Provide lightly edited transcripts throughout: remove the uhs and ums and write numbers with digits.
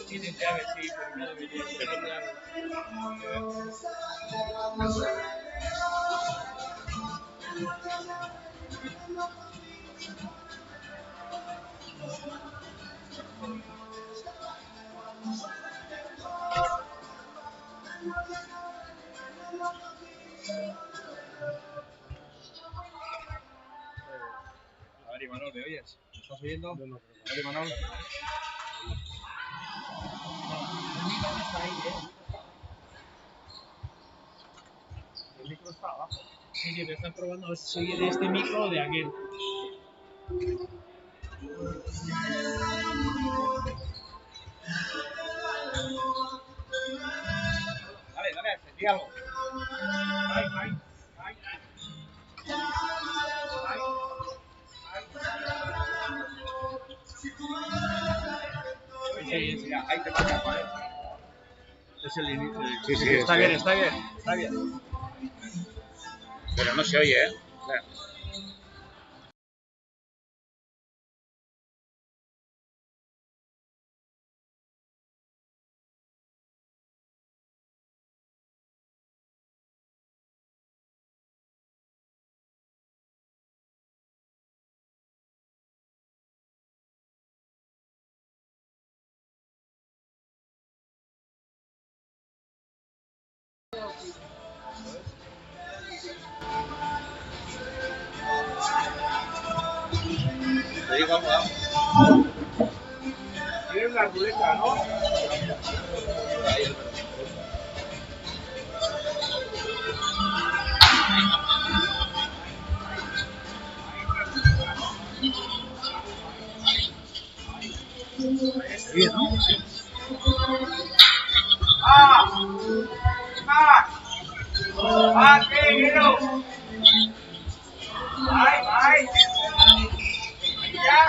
Tiene llave, sí, pero no debería tener llave. A ver, Imanol, ¿me oyes? ¿Me estás oyendo? A ver, Imanol. El micro está abajo. Sí, que te estás probando a ver si se oye de este micro o de aquel. Dale, sentí algo. Sí, ahí te pasa, ¿vale? Es el inicio. Sí, está bien, está bien. Pero no se oye, ¿eh? O sea, te digo algo. Tienes la ruleta, ¿no? Bien, ¿no? ¡Qué miedo! ¡Ay! ¡Ya!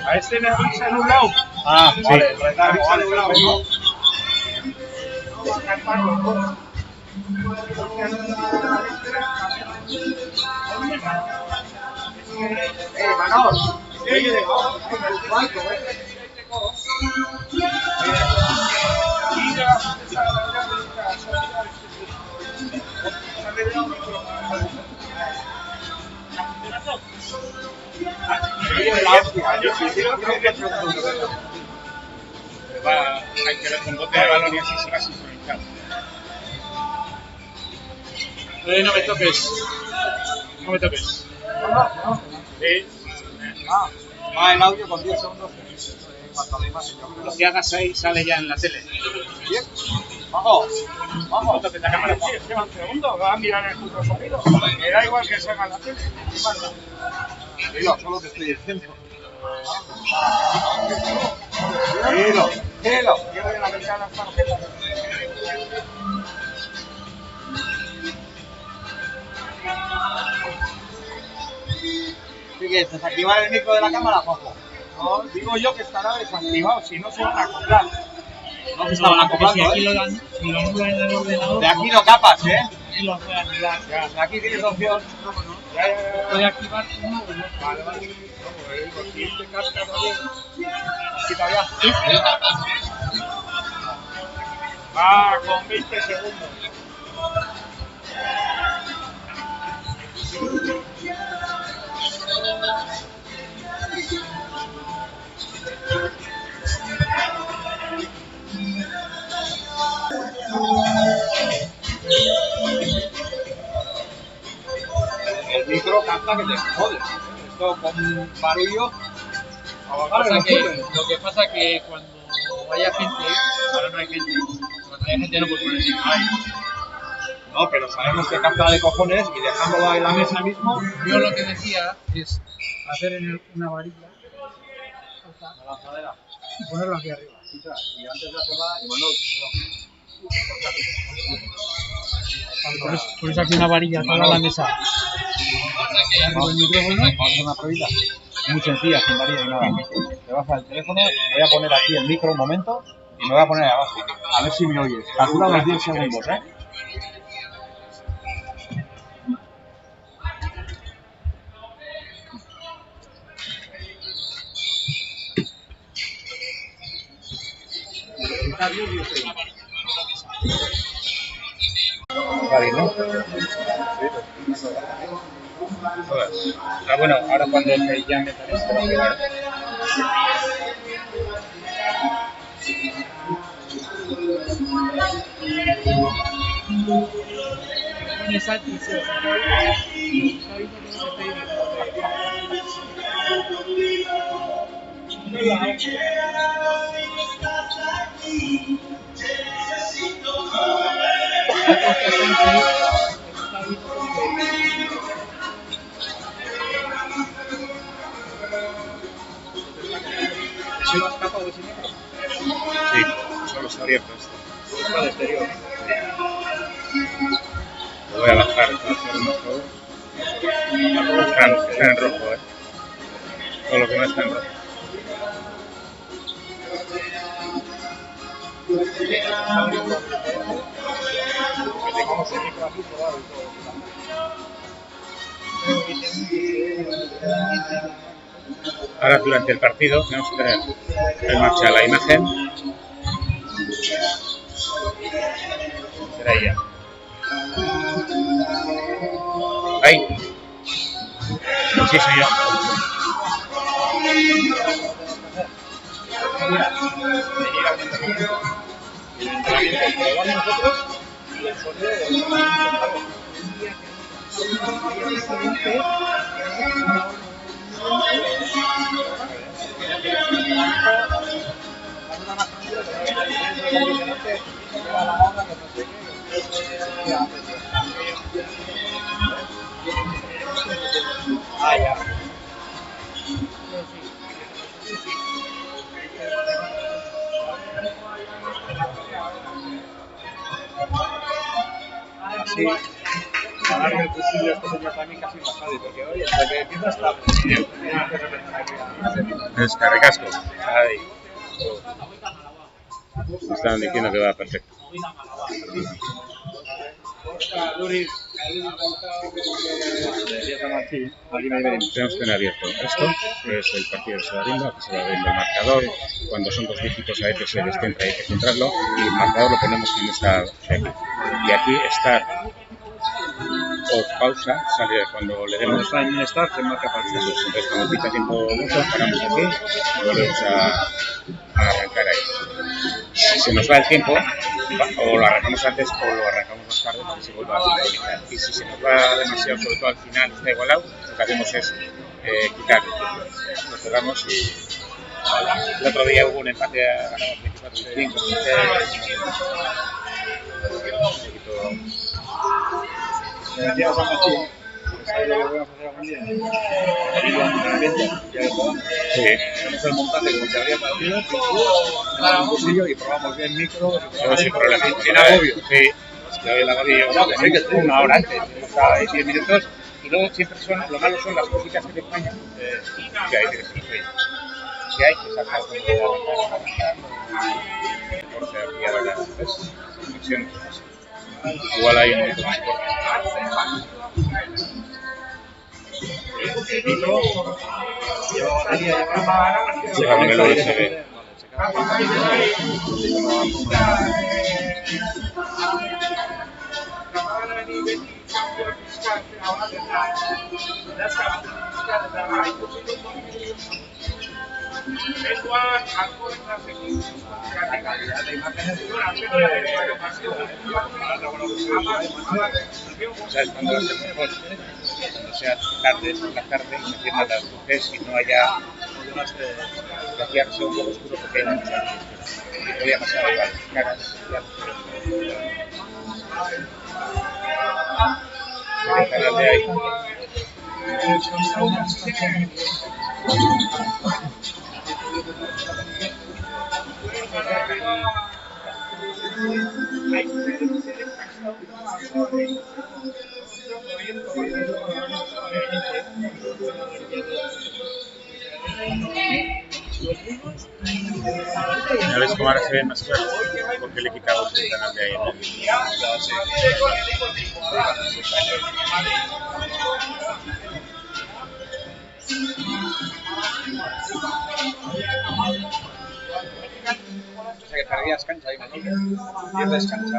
A este me avisa en un lado. Sí. Vale, avisa en un lado, ¿no? Manol, hay que ver con bote de balón y así se va a sincronizar. No me toques. No me toques. No. Sí. Va el audio con 10 segundos. Cuanto a la imagen, yo creo. Lo que hagas ahí sale ya en la tele. Bien. Vamos. No toques la cámara. Sí, lleva un segundo. Va a mirar el ultrasonido. Me da igual que salga en la tele. Tranquilo, solo te estoy diciendo. Tranquilo. Llevo en la ventana hasta la tarjeta. ¿Qué quieres? ¿Desactivar el micro de la cámara, Juanjo? No, digo yo que estará desactivado, si no se van a acoplar. No se estaban acoplando, si aquí lo dan, si lo anulan en el ordenador. De aquí no capas, ¿eh? Aquí lo pueden anular. Ya, de aquí tienes opción. Ya. Puede activar uno o no. Vale. No, pues si te casca también. ¿Aquí todavía? Sí. Va con 20 segundos. El micro capta que te jodes. Esto con barullo. Lo que pasa que cuando haya gente, ahora no hay gente, cuando haya gente no puede poner el micro ahí. No, pero sabemos que capta de cojones y dejándolo en la mesa mismo. Yo lo que decía es hacer una varilla La lanzadera. y ponerlo aquí arriba. Escucha, y antes de hacerla, Imanol, Pones aquí una varilla para la mesa. Vamos a hacer una pruebita. Muy sencilla, sin varilla y nada. Te vas al teléfono, voy a poner aquí el micro un momento y me voy a poner abajo. A ver si me oyes. Calcula los 10 segundos, ¿eh? Vale, ¿no? Todas. Ah, bueno, ahora cuando se llame también se va a pegar. ¿Se lo has tapado ese micro? Sí, solo está abierto esto. Está de exterior. Lo voy a bajar de todas formas todo. Está en rojo, ¿eh? Todo lo que no está en rojo. Tengamos el micro aquí probado y todo. Ahora durante el partido tenemos que tener en marcha la imagen. Será ella. Ahí. Sí, soy yo. Ah, ya. Así, darle el cuchillo esto sería para mí casi más fácil, porque hoy hasta que empieza hasta es carrecasco. Ahí. Me estaban diciendo que va perfecto. Tenemos que tener abierto esto, que es el partido de Sebarimba, aquí se va viendo el marcador. Cuando son dos dígitos a veces se descentra y hay que centrarlo, y el marcador lo ponemos en esta regla. Y aquí start o pausa sale cuando le demos. Está en start, se marca pausa. Entonces cuando pita tiempo mucho, paramos aquí y volvemos a arrancar ahí. Si se nos va el tiempo, o lo arrancamos antes o lo arrancamos más tarde para que se vuelva a sincronizar. Y si se nos va demasiado, sobre todo al final está igualado, lo que hacemos es quitarlo. Lo cerramos y el otro día hubo un empate, ganamos 24-25. Sí. Hacemos el montaje como se había partido, un cuchillo y probamos bien el micro. No, sin problema. Sin agobio. Sí. Hoy el agobio una hora antes, 10 minutos. Y luego siempre son, lo malo son las cositas que te fallan. Que hay que decir, que hay que sacar corte aquí a la conexión. Igual hay un poquito más corto. El micro lleva batería y cámara. Llévamelo USB. ¿Sabes cuándo va a ser mejor? Cuando sea tarde, por la tarde, y se enciendan las luces y no haya que hacía que sea un poco oscuro porque hay mucha luz. Y podía pasar igual, caras, el canal de ahí. ¿No ves cómo ahora se ve más claro? Porque le he quitado el canal de ahí en el vídeo. O sea que perdías cancha ahí, Manolo. Pierdes cancha.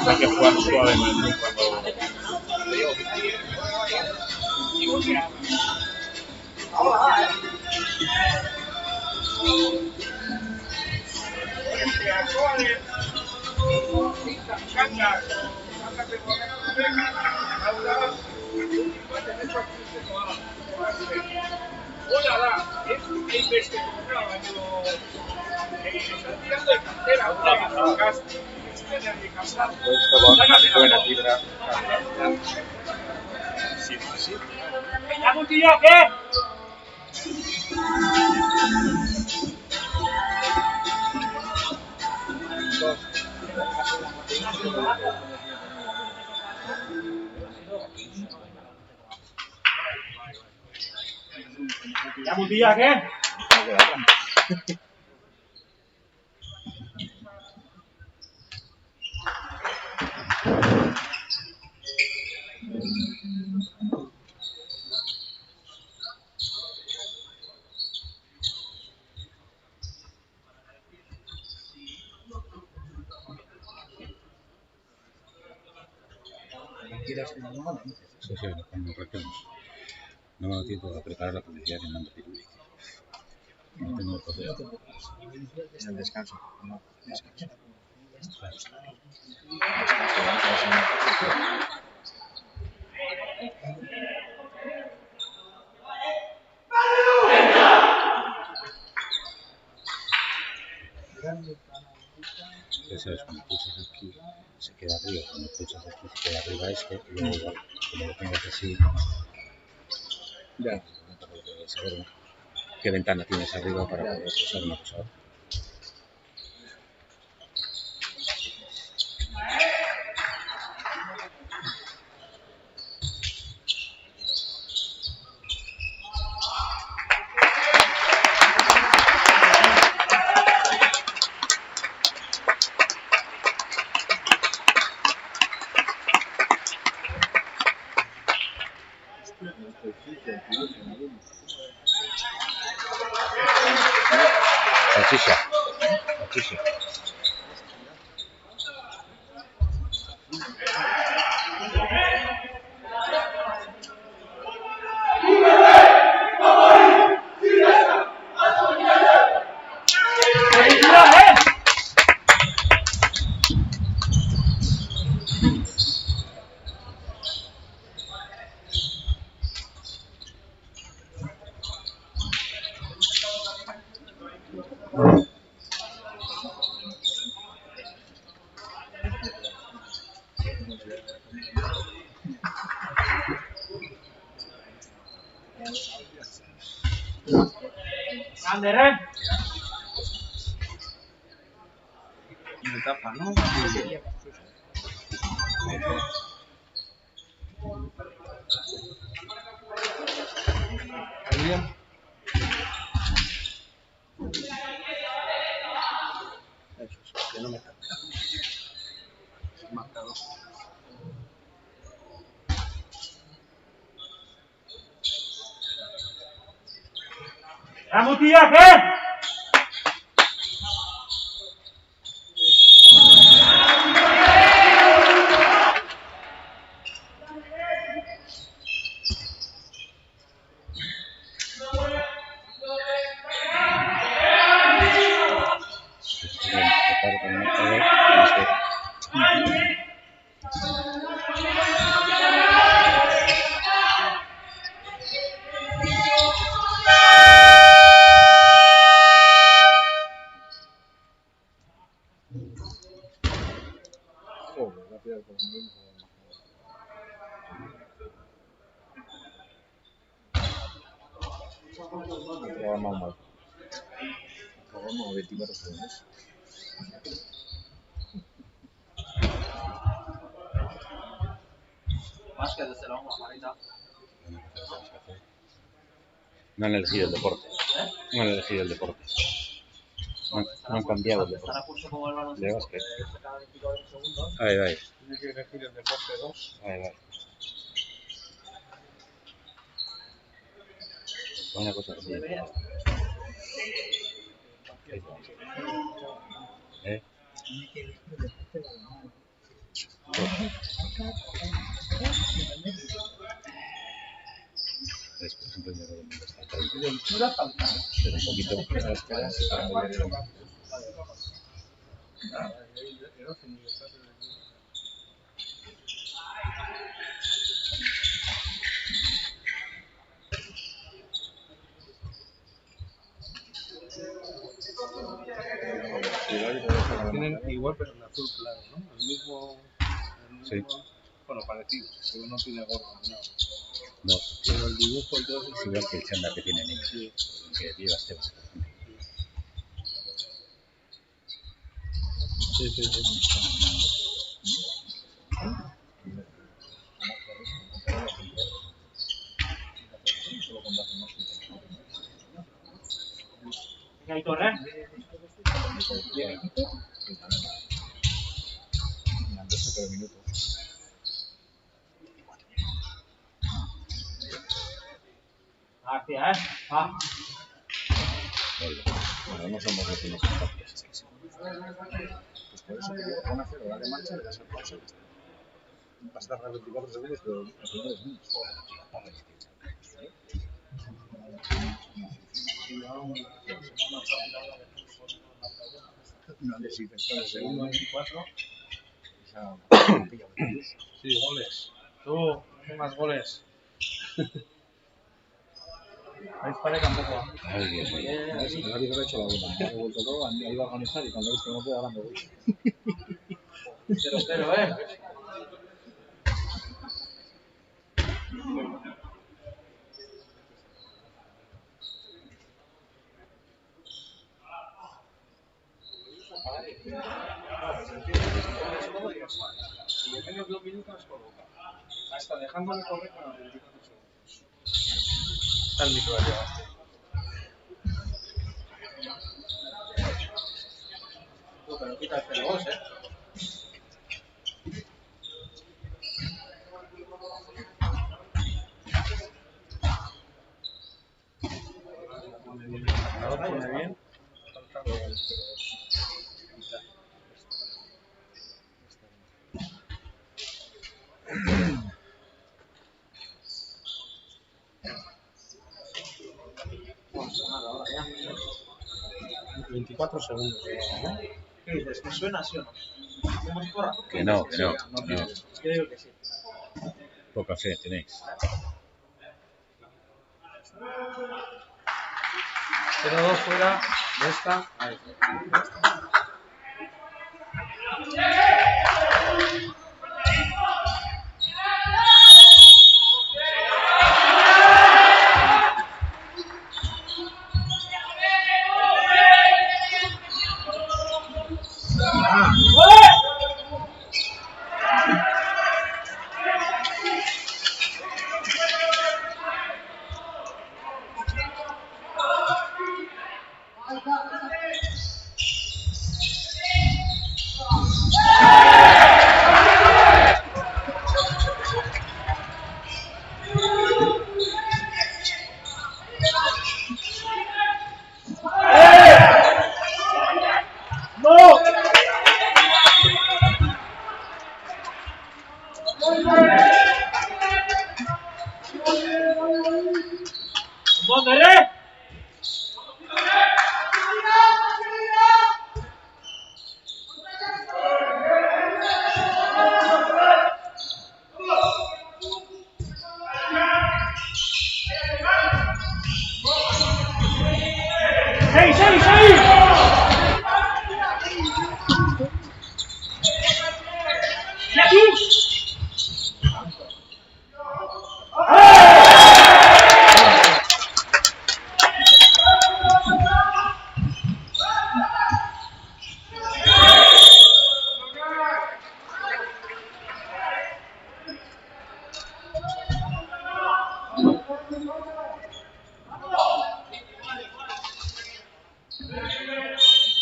Hay que jugar suavemente cuando... Buena fibra. Sí, sí. ¿Ya Mutilla qué? Sí, sí, cuando recemos. No me da tiempo a preparar la publicidad que mando Pirulí. No tengo el poder. En el descanso. No, descanso. ¿Sabes? Cuando pulsas aquí se queda arriba, cuando pulsas aquí se queda arriba esto, y luego igual, como lo tengas así, Ya. saber qué ventana tienes arriba para poder pulsar una cosa a otra. Salchicha. Salchicha. Anderén. Me tapa, ¿no? Bien. Eso es, que no me tapa. Marcado. ¿Ya Mutilla qué? Joder, la piedra con el mismo. Programa mal. Programa 24 segundos. Más que desde la agua, Marita. No han elegido el deporte. No han elegido el deporte. No han cambiado el deporte. De básquet. Ahí va. Tiene que elegir el deporte 2. Ahí va. Una cosa así. ¿Eh? Es, por ejemplo, yo creo que está pero un poquito Tienen igual, pero en azul claro, ¿no? El mismo sí. Bueno, parecido, pero no tiene gorra, no. No, Pero el dibujo entonces es igual que el chándal que tiene niño, sí. que lleva Sebas. Sí. ¿Hay torre? Hacia, Bueno, no somos vecinos constantes. Pues por eso que van a hacer hora de marcha, le das al pausa y ya está. Va a estar 24 segundos, pero el primero es menos. No necesitas el segundo 24. Sí, goles. Tú, no más goles. Ahí parece tampoco. Ay, Dios mío. El árbitro ha hecho la buena. Ha devuelto todo, ha ido a organizar y cuando he visto no puede, ahora me voy. 0-0, Si en menos de 2 minutos coloca. Hasta dejándole correr para los 24 segundos. Está el micro allá. Pero quita el 0-2, Pone bien. Ahora pone bien. Falta el 0-2. Ahora ya. 24 segundos. ¿No? ¿Qué dices? ¿Que suena sí o no? ¿Hacemos corra? Que no. Creo que sí. Poca fe tenéis. 0-2 fuera de esta. Ahí. ¿Dónde,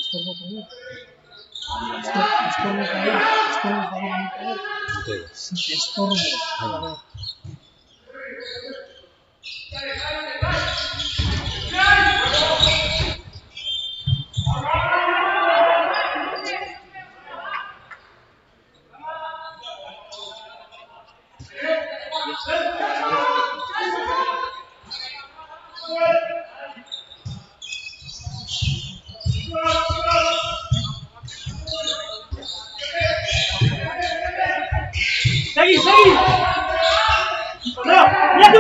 Estorbo caer. Estorbo caer. Estorbo caer. Sí, estorbo. A ver. ¡Seguí! ¡No! ¡Mira!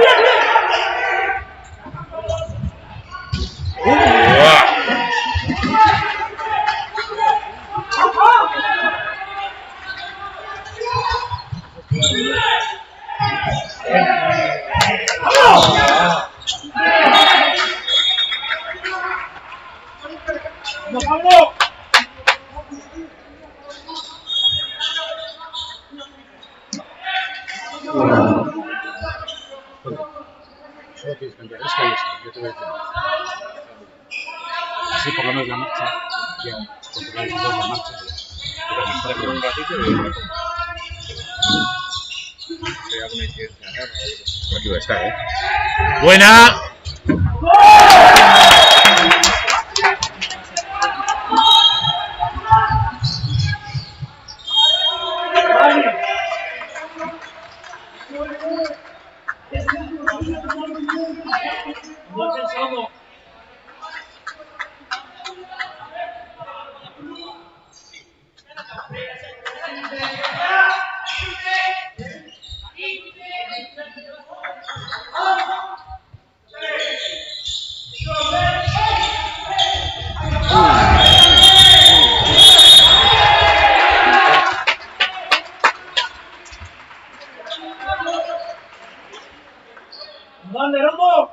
¡No, Pablo! Solo tienes que cambiar esto y esto. Yo te voy a decir. Así por lo menos la marcha, ya controláis toda la marcha. Pero me espera un ratito y me pongo. Si hay alguna incidencia, ¿no? Por aquí va a estar, ¿eh? Buena. No pensamos. ¡Dale, Rambo!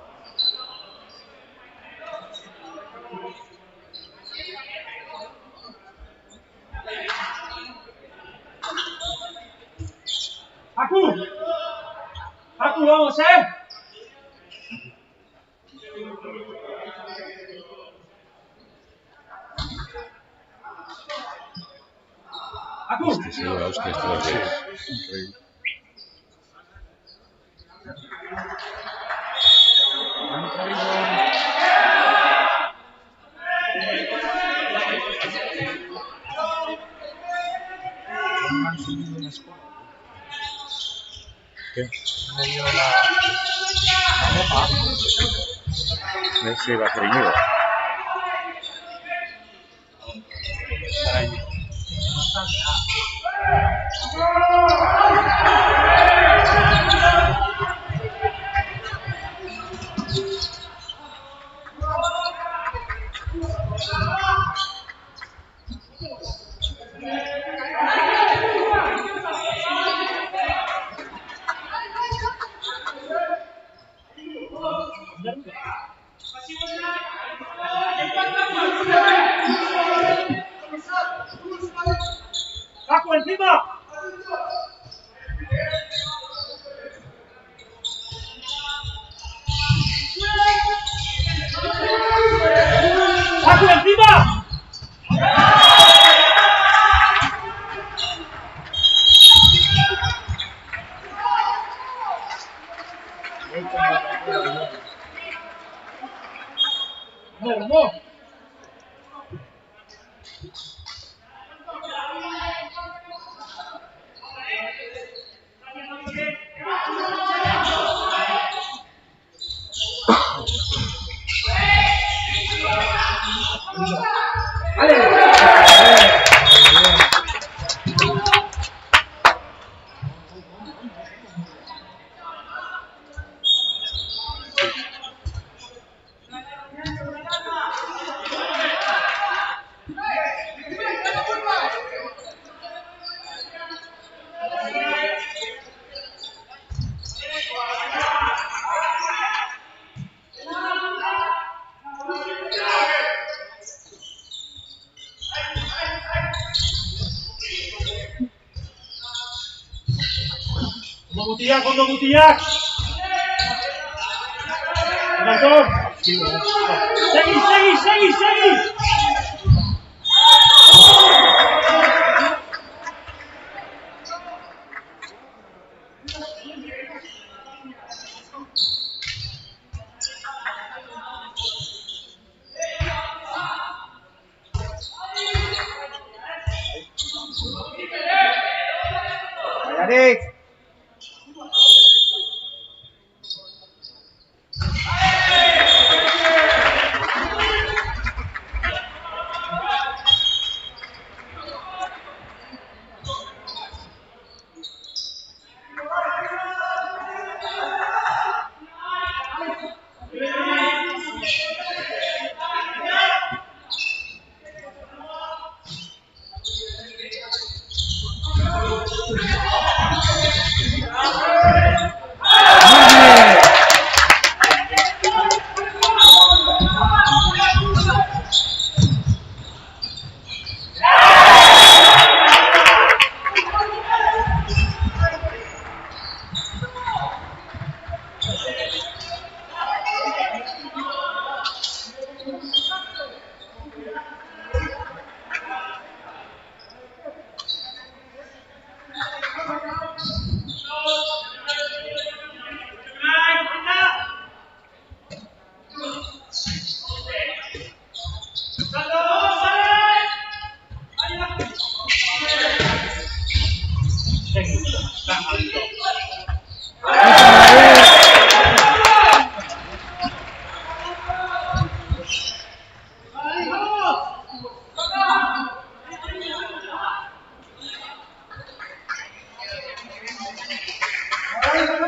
¡Haku, vamos, ¡Haku! Este se lleva hostias todos los días. Increíble. ¿Qué? Ese va a ceñido. ¡Haku, encima! ¡Haku, encima! No. Fondo Butillac. Seguí.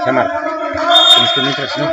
Samar, tienes que mientras, ¿no?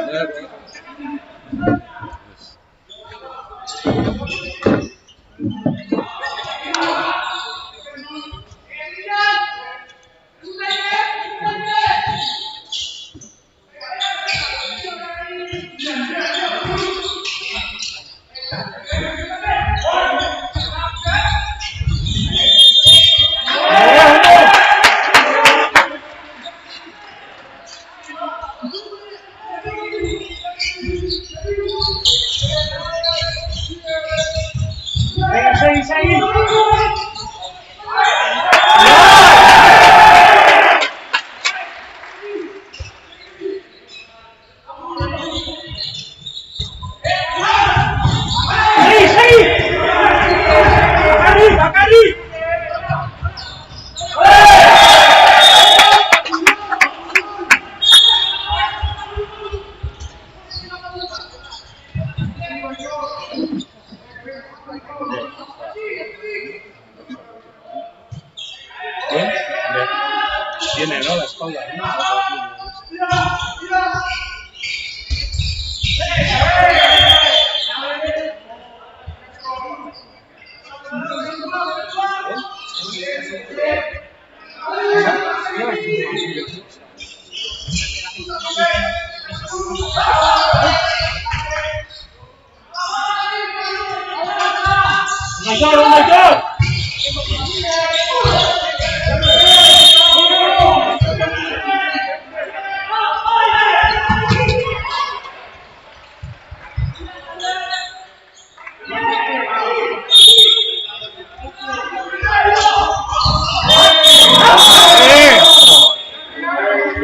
Tiene, ¿no? La espalda, ¿no?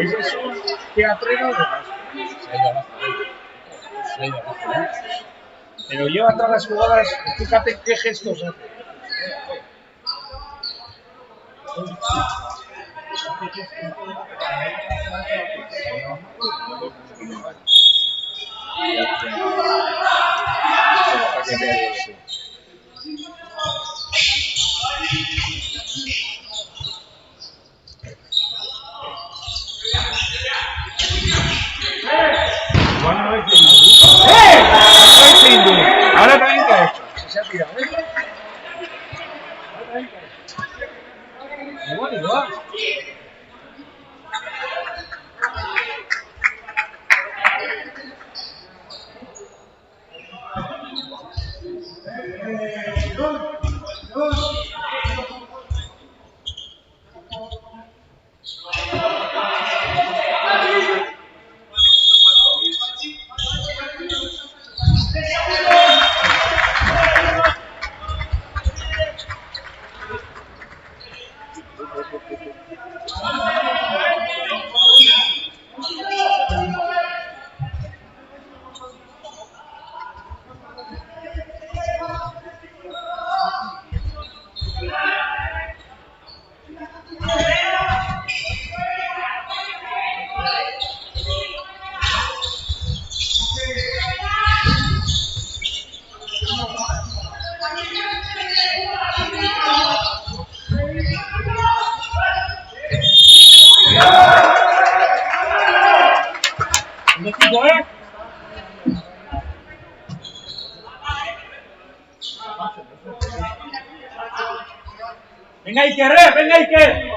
Ese es un teatrero de las... Se ha ido abajo, se ha ido abajo, ¿no? Pero lleva todas las jugadas, fíjate qué gestos hace. Ahora también que ha hecho. Se ha tirado, ¿eh? Igual, igual. Venga Iker, venga Iker.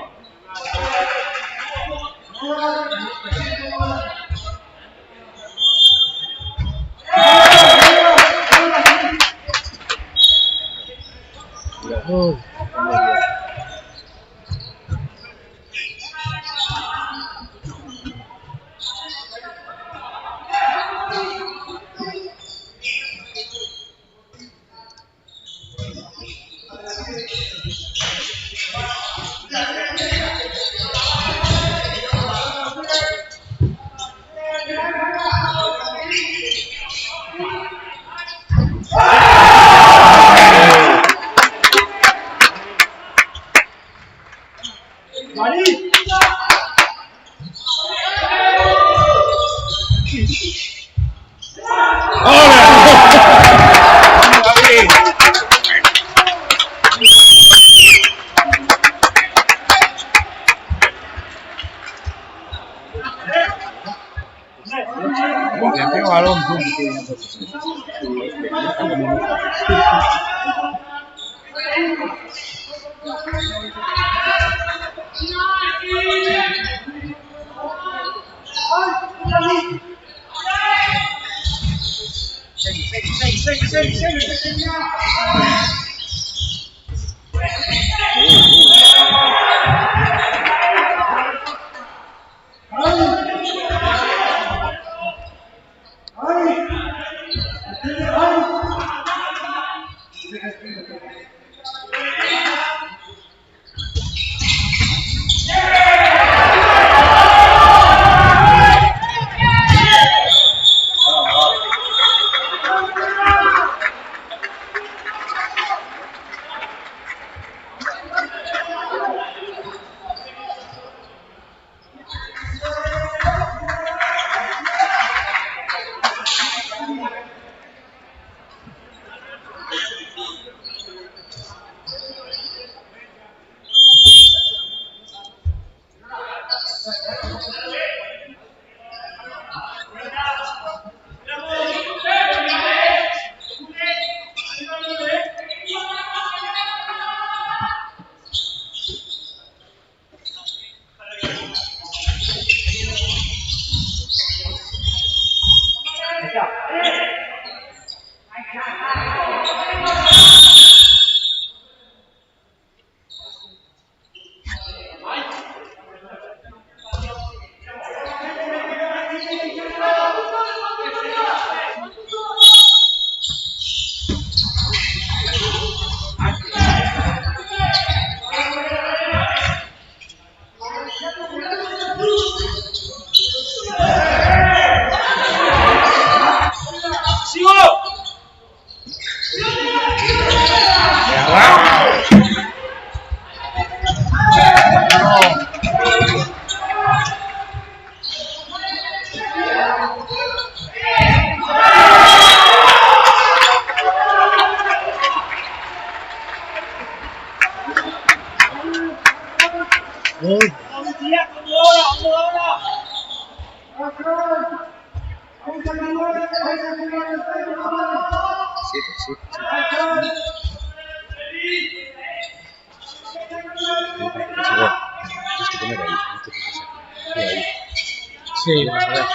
Sí, vamos a ver.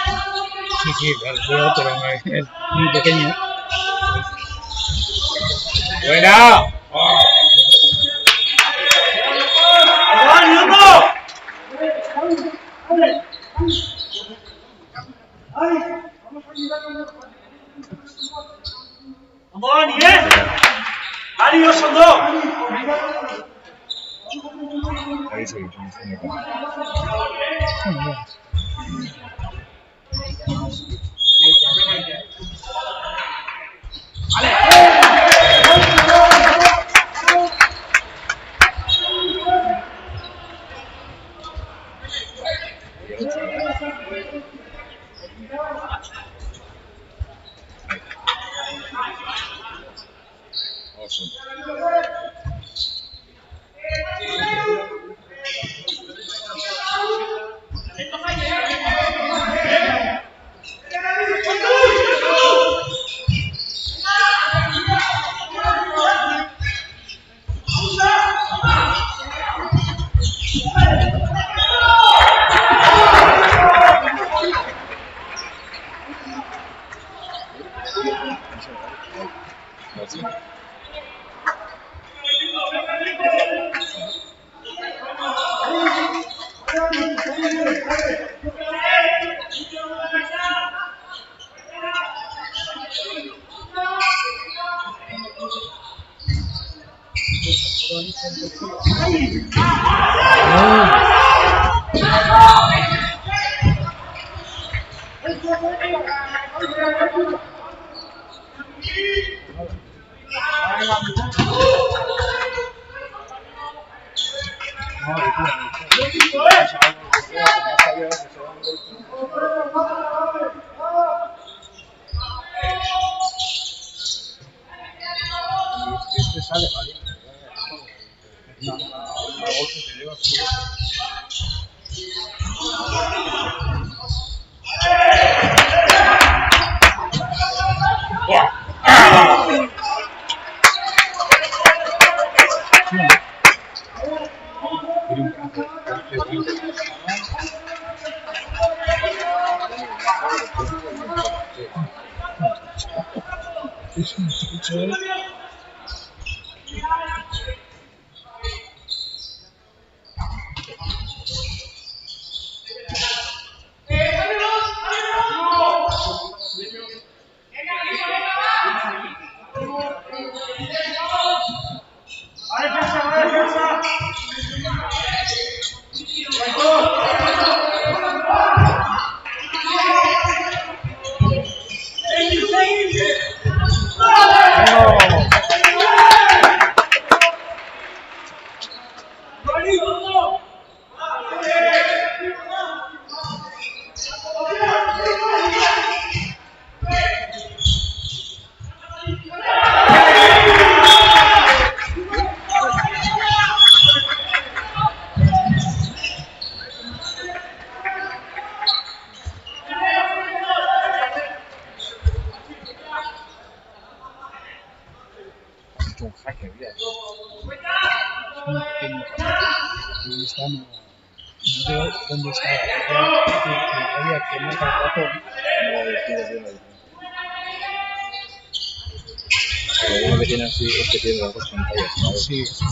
Sí, veo, pero es muy pequeño. ¡Buena! ¡Vamos, Dani, ¡Dani, dos son dos! Ahí seguimos. asunto. Este sale valiente. Una golpe que lleva así. Es un chico. Un jaque, mira. Un pequeño jaque. Estamos. No veo dónde está. Había que no está el ratón. Lo bueno que tiene así es que tiene las dos pantallas, ¿no? Sí, eso sí.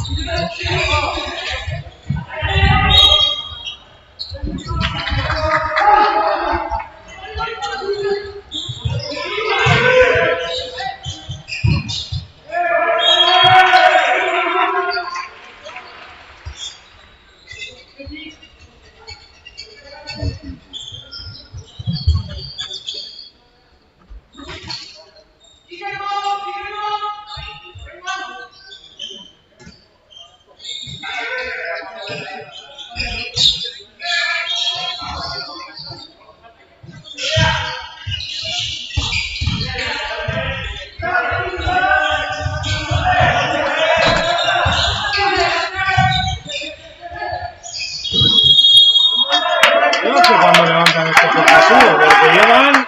Yo no sé cuándo levantan este pasivo, porque llevan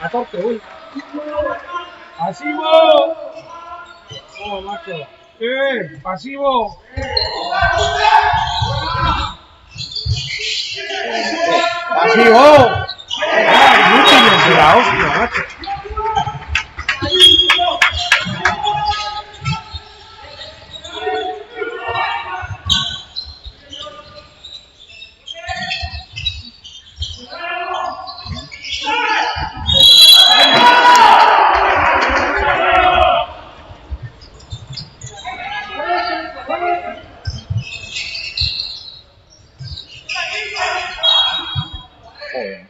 14 hoy. ¡Pasivo! ¡Oh, macho! ¡Pasivo! ¡Pasivo! ¡Ah, mucha gente la hostia, macho! Joder.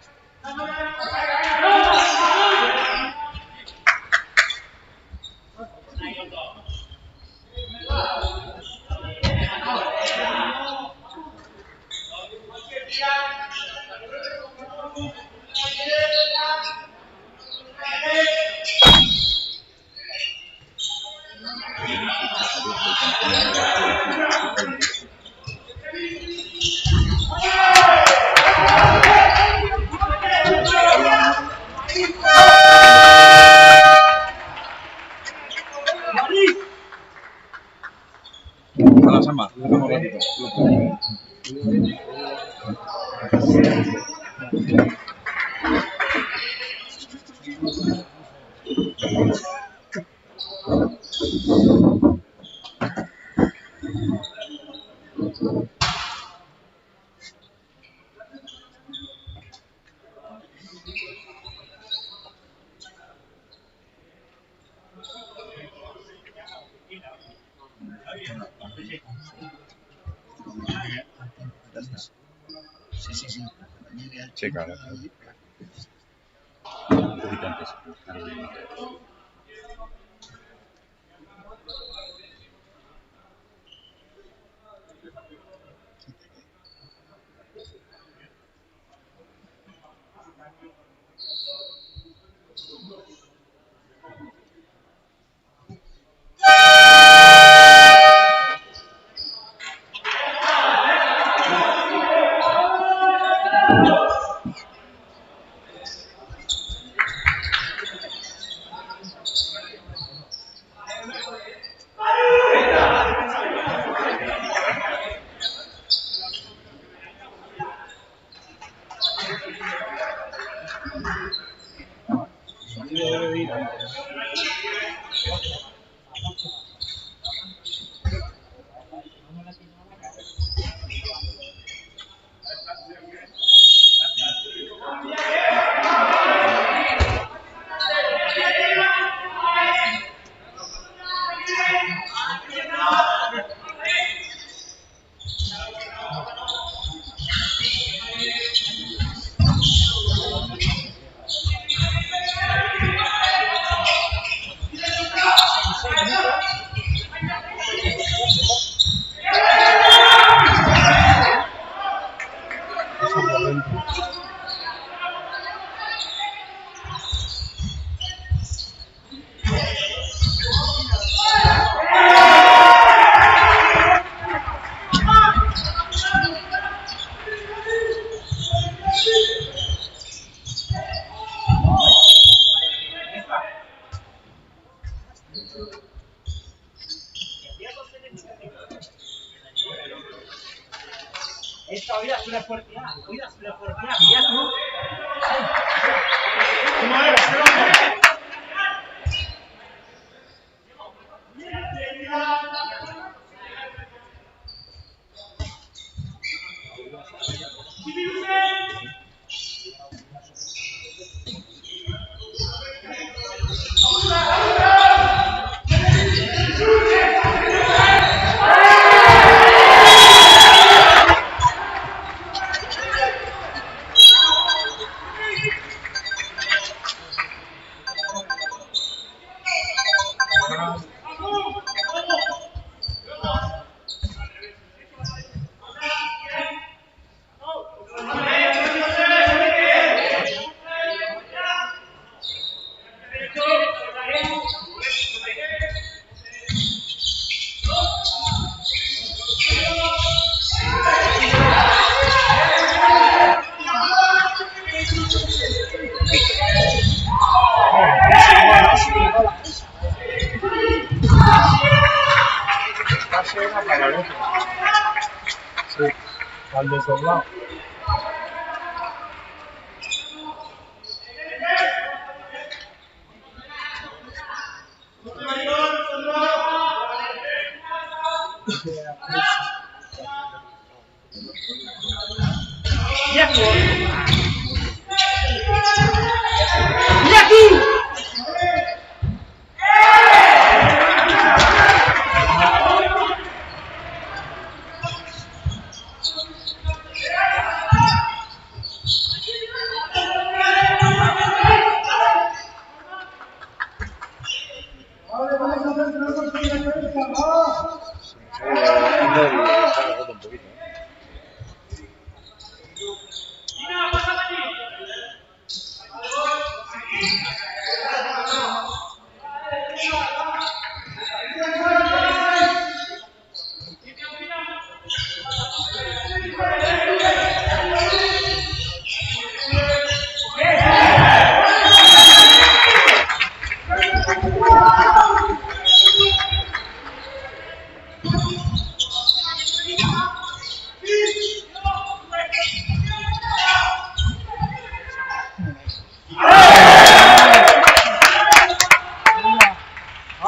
Hola, Sama. Vamos un ratito. Sí, claro. Un poquito antes. Sí, al desdoblado.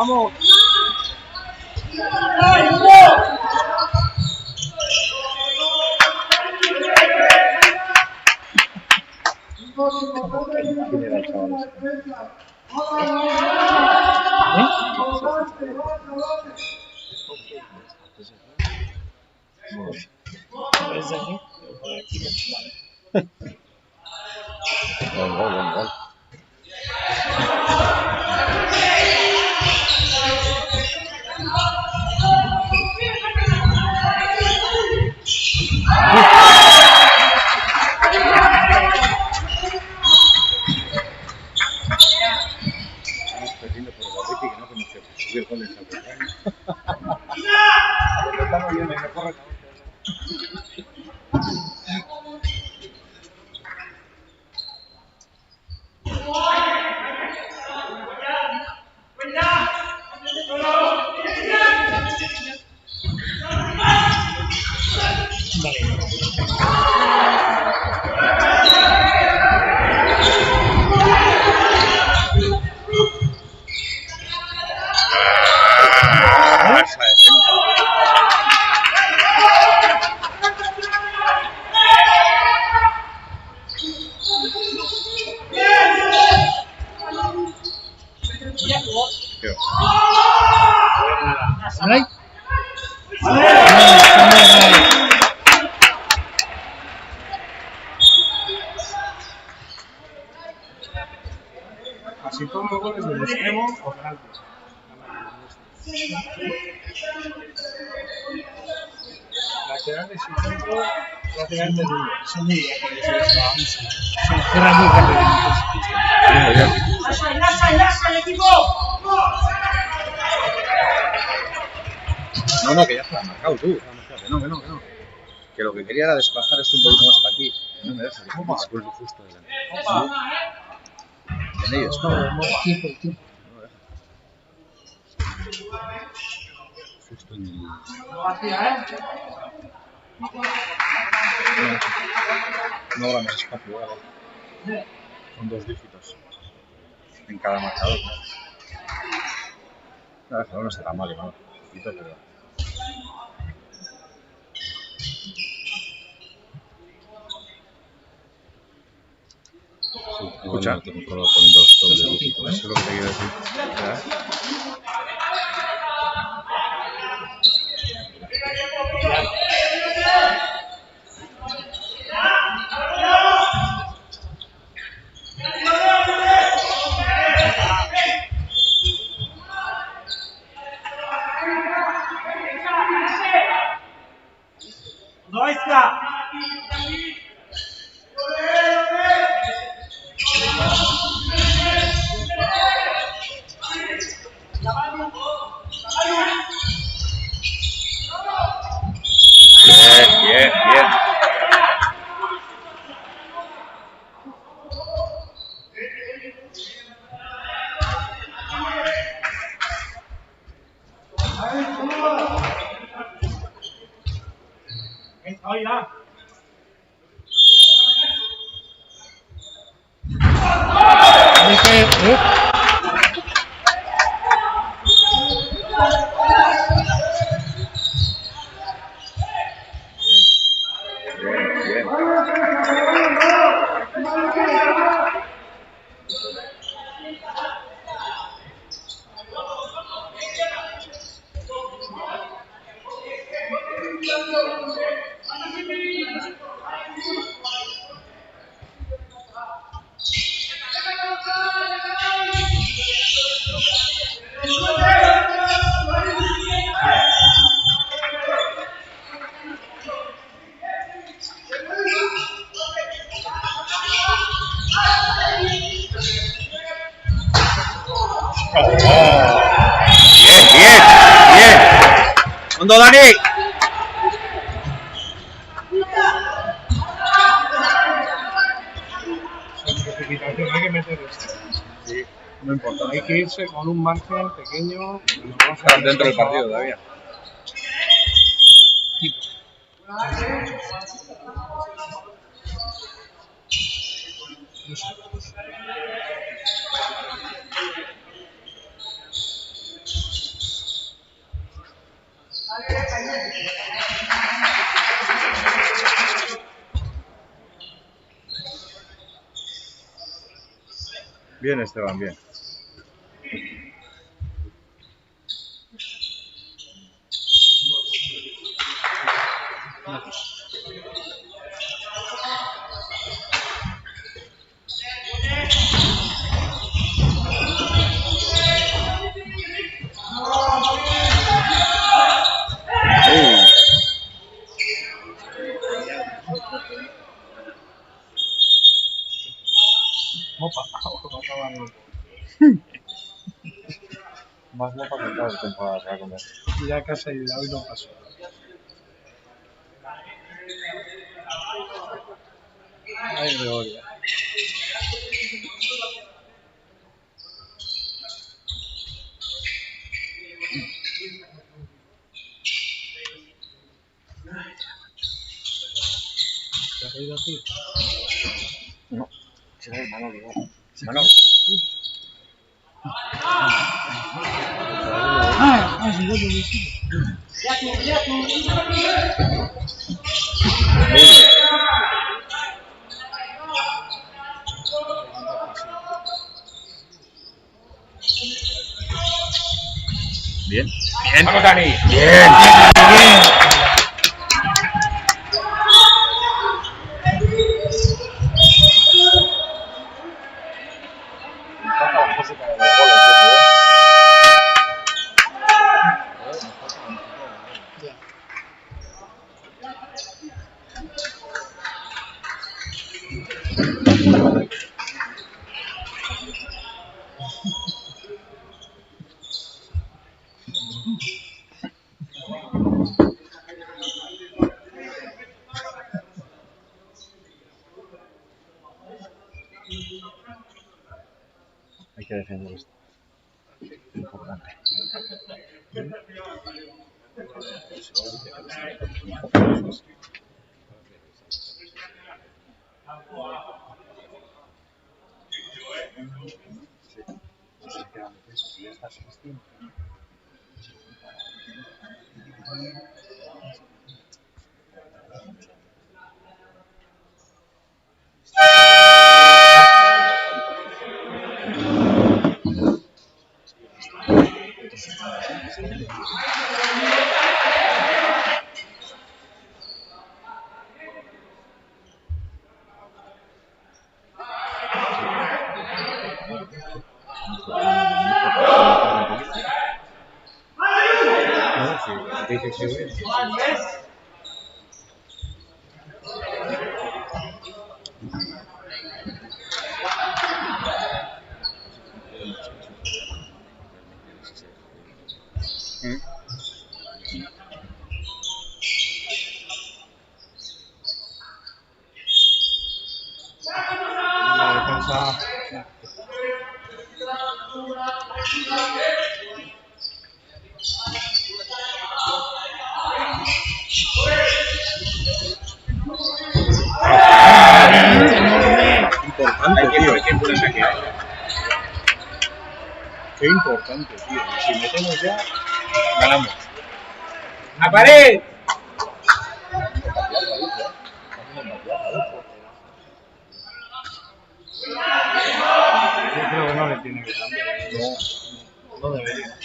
¡Vamos! ¿Quién era el chaval este? ¿Ves aquí? Gol, gol, gol, gol. Estamos perdiendo por el Atleti que no conoce subir goles a Estamos bien, me corre. ¿Right? Así todos los goles del extremo o penaltis. Laterales y centro prácticamente nulo. Son muy rápidos. Se cierran muy rápido. No, que ya está marcado tú. Que no. Que lo que quería era desplazar esto un poquito más para aquí. Que no me deja. Que vuelve justo delante. En ellos, no. Tiempo. No deja. justo en el... No habrá más espacio, ¿vale? Son 2 dígitos en cada marcador. No está tan mal, ¿no? Dígitos, ¿verdad? Sí, Escucha. igual no te con 2 dobles dígitos. Eso es lo que te quiero decir. ¿Verdad? Bien. Bien. ¡Hondo, Dani! Son precipitaciones, hay que meter esto. Sí, no importa. Hay que irse con un margen pequeño. Están dentro del partido todavía. Bien, Esteban, bien. Mopa. Más mopa que cada temporada se va a comer. Ir a casa y de hoy no pasó. Ay, Gregoria. ¿Te has oído así? No, será el Manolo. Manolo. Sí, bueno, sí. Bien. Bien. Vamos, Dani. Bien. Bien. Hay que defender esto. Importante. La defensa. Importante, tío. Hay que ponerse aquí. Qué importante, tío. Si metemos ya, Ganamos. ¡A pared! Yo creo que no le tiene que cambiar. No debería.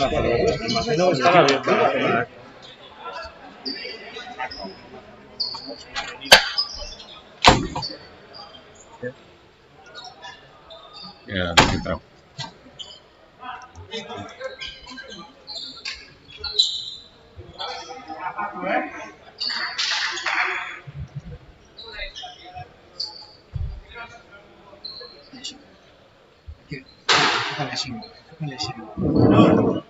qué bueno. Imagino que estaba abierta la zona. Entrado. Tócale cinco. Tócale cinco.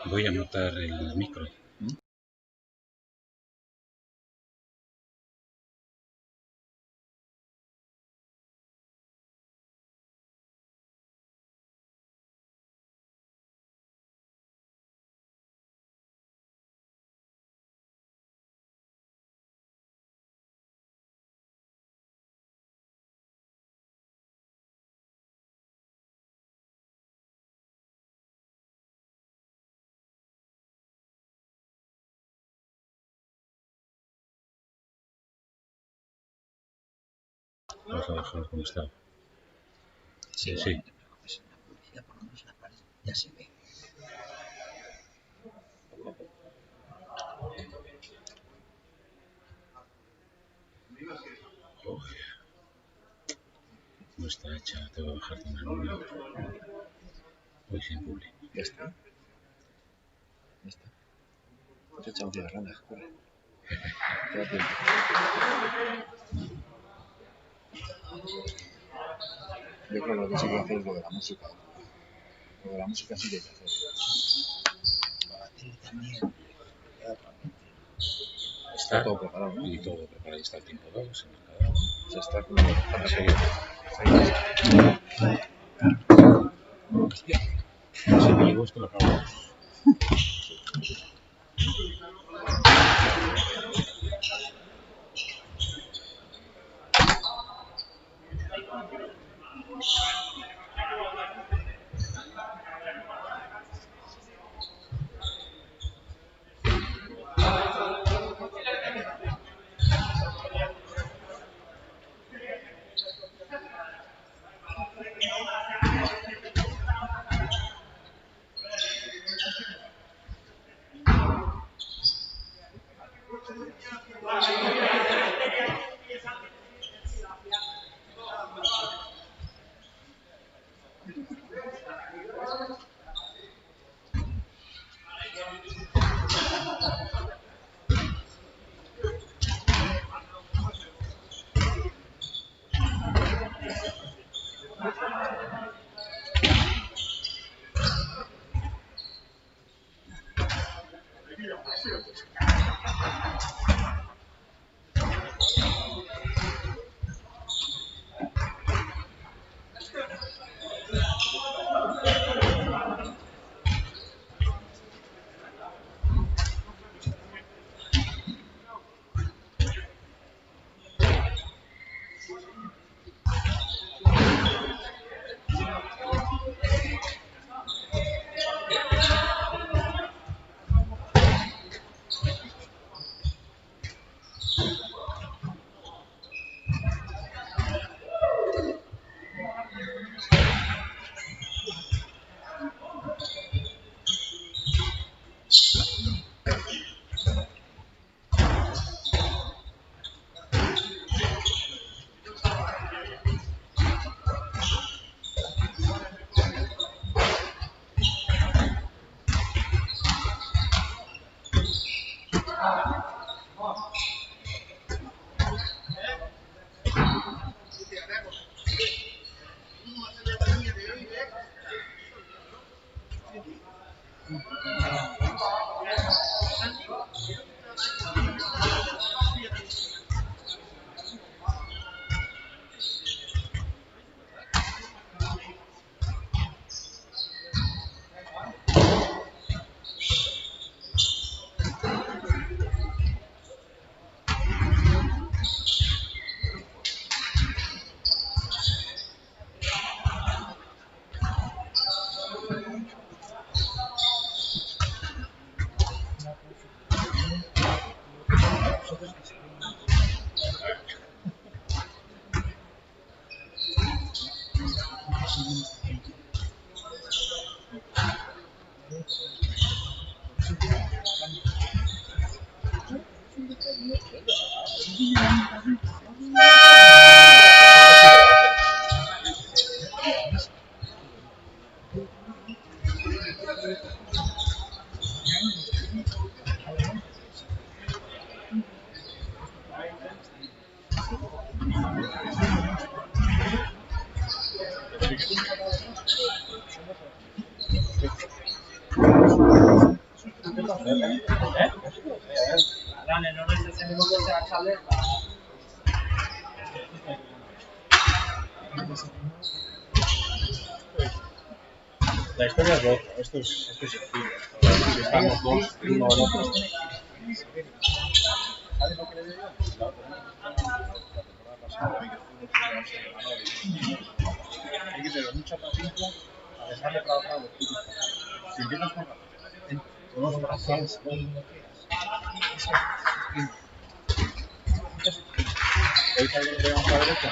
Voy a montar el micro. Vamos a dejar como está. Sí, sí. Ya por lo menos la pared ya se ve. Uy, no está hecha, te voy a bajar de una. Voy sin publi. Ya está. Ya está. Te he echado 10 rondas, corre. Te da tiempo. Yo creo que lo que sí que hacer es lo de la música. Lo de la música sí que hay que hacer. La tele también. Está todo preparado, ¿no? Y todo preparado. Ahí está el tiempo 2, el marcador. Se está como para seguir. Hostia. Si me llevo esto lo acabo. La historia es otra, esto es así. Estamos dos, uno al otro. ¿Sabes lo que le digo? La temporada pasada hay que tener mucha paciencia a dejarle trabajar a los chicos. Si empiezas con unos brazos, ¿veis algo que veamos a la derecha?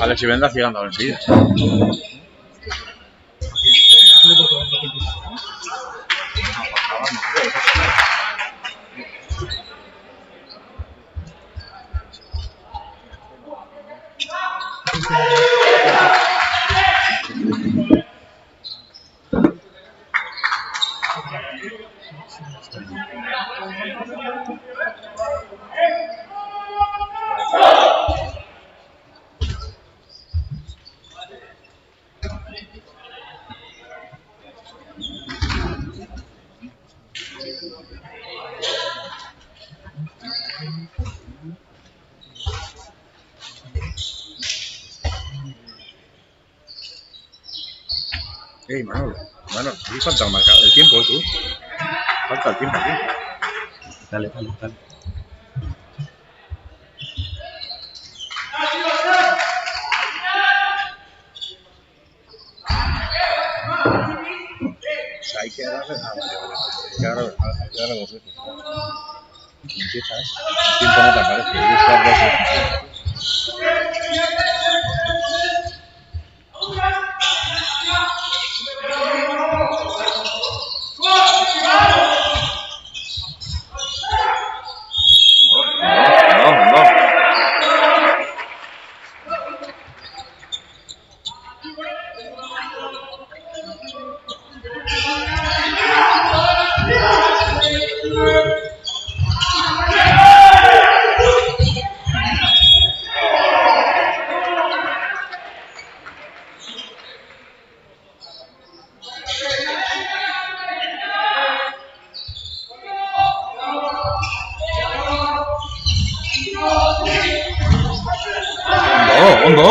Alex y Vendaz llegando ahora enseguida. Manolo, aquí falta el tiempo, tú. Falta el tiempo aquí. Dale. O sea, hay que darle hay que darle dos veces. Empiezas, el tiempo no te aparece, tienes que dar dos veces. ¡Hondo!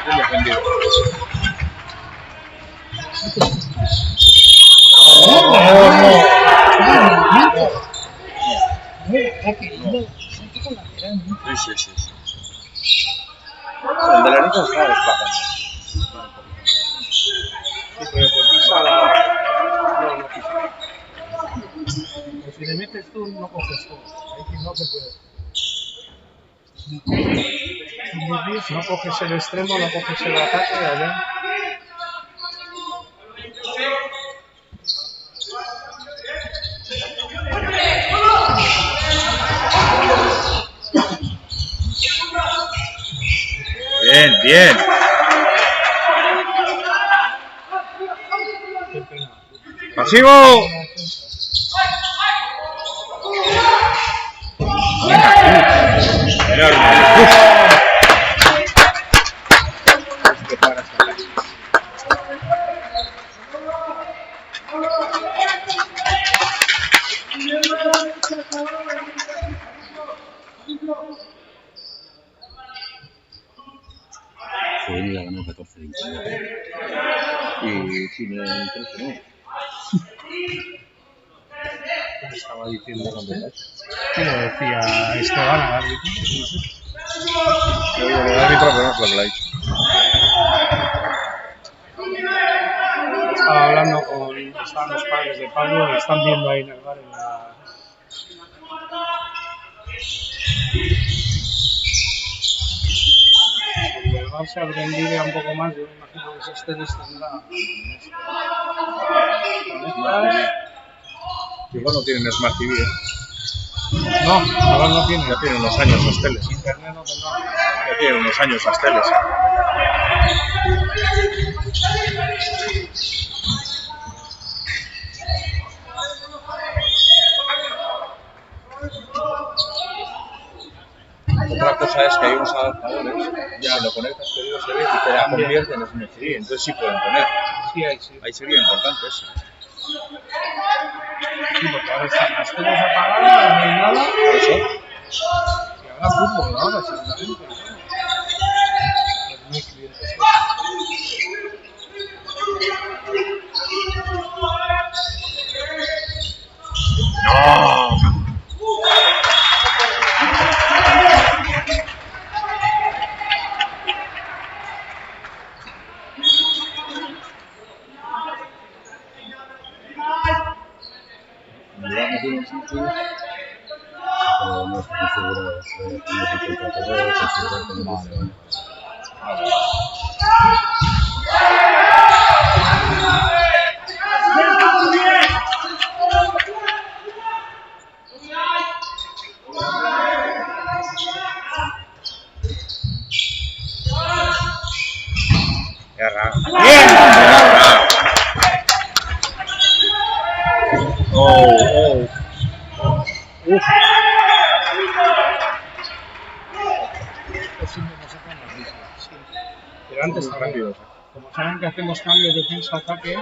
Bien defendido. Sí. El de la neta está desplazando. Sí, pero te pisa la... No pisa. Si le metes tú, no coges todo. Ahí sí no se puede. No coges el extremo, no coges el ataque de allá. Bien. ¡Pasivo! Sevilla ganó 14-29. Y sin el 13, ¿no? ¿Qué estaba diciendo cuando ¿qué le decía Esteban al árbitro? Yo digo lo del árbitro, pero no es lo que lo ha dicho. Estaba hablando estaban los padres de Pablo y están viendo ahí en el bar Si el bar se aprendiera un poco más, yo me imagino que esos tenis tendrá. Igual no tienen Smart TV, ¿eh? No, ahora no tiene. Ya tienen unos años las teles. Internet no tendrá. Ya tienen unos años las teles. Otra cosa es que hay unos adaptadores, ya lo conectas con USB y te la convierten en Smart TV, entonces sí pueden poner. Sí, ahí sí. Ahí sería importante eso. Sí, porque ahora están las teles apagadas, no hay nada. Por eso, Y habrá fútbol ahora, seguramente. Pero no hay clientes. llevamos unos sitios. Pero no está configurado. Tenemos un contratador, configurar televisión. Guerra. ¡Bien! Oh. Uf. Pues sí, me sacan las mismas, sí. Pero antes también, como saben que hacemos cambios de defensa-ataque,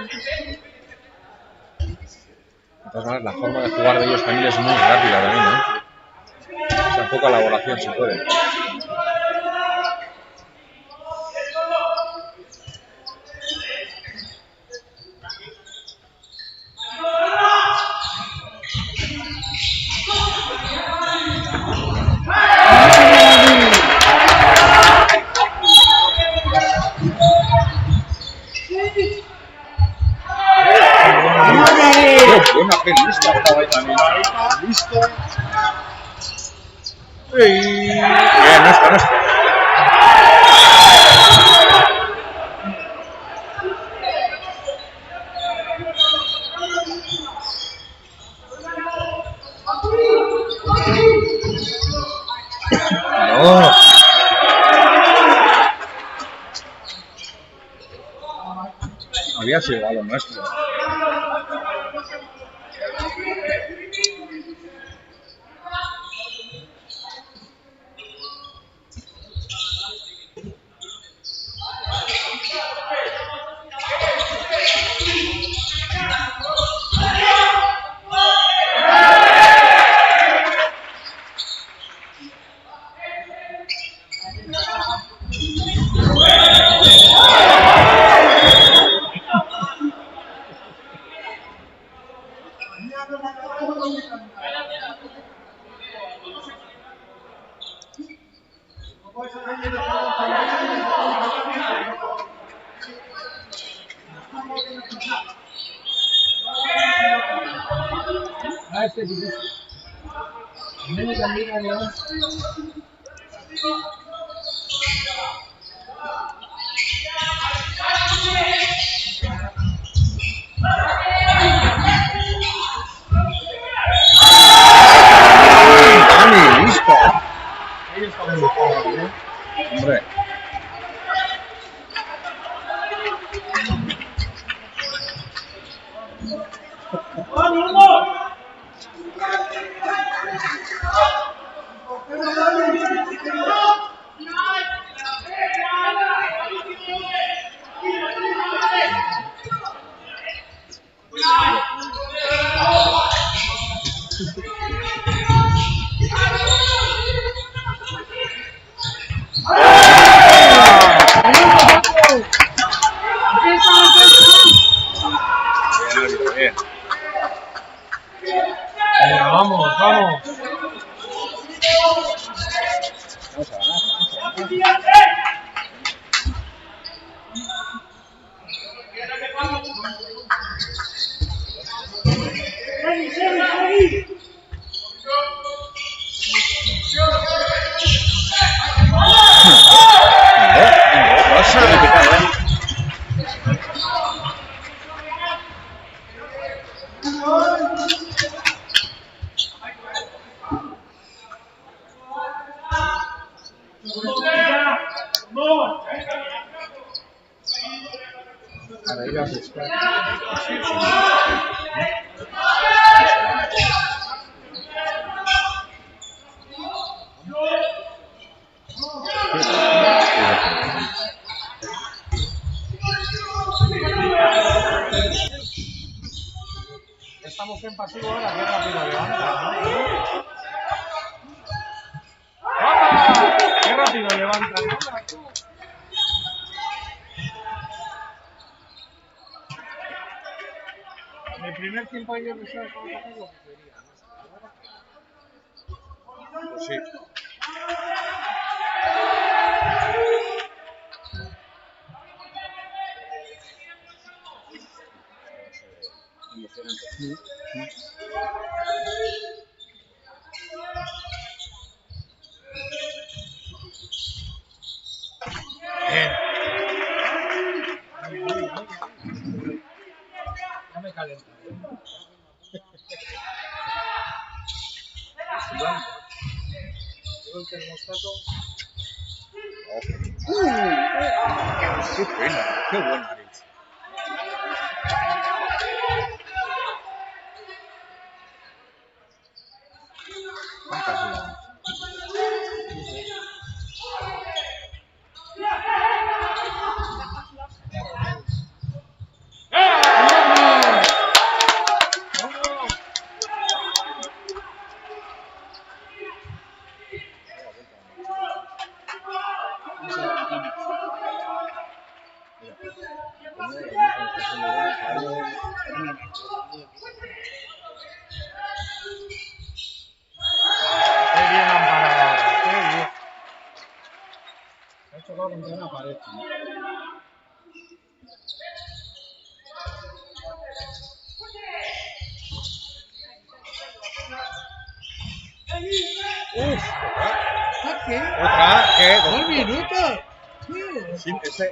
De todas maneras, la forma de jugar de ellos también es muy rápida también, ¿eh? O sea, poca elaboración se puede. Buena pelista estaba ahí también. Listo. Bien, nuestra. No. Había sido a lo nuestro. Ah, este es difícil. Menos también además. Dani, listo. Ellos están muy jóvenes, ¿eh? Hombre. Para ir a buscar. Estamos en pasivo ahora, qué rápido levanta. ¡Opa! ¡Qué rápido levanta! En el primer tiempo ayer no sabes cómo hacer lo que quería. Pues sí. Bien. Ya me calento. Llevo el termostato. ¡Qué pena! ¡Qué buena leche! ¿Cuántas llevan? Qué bien han parado ahora, qué bien. Se ha chocado contra una pared. ¡Uf! ¿Qué? ¿Otra? ¿Qué? ¡2 minutos! Tío. Sí, ese.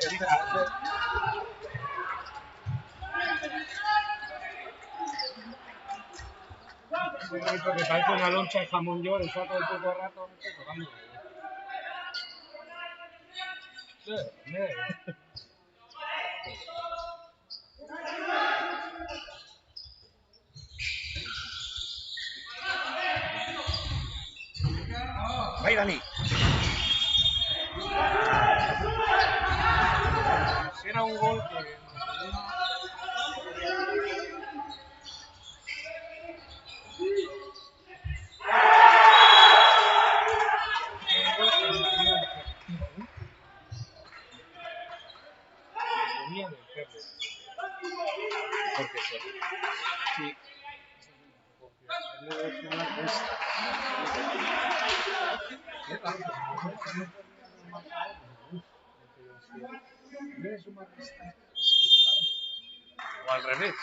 Ese grito que parece una loncha de jamón york, está todo el puto rato, no estoy tocando. ¡Vai, Dani! Si era un gol que... Porque sí. Sí. O al revés.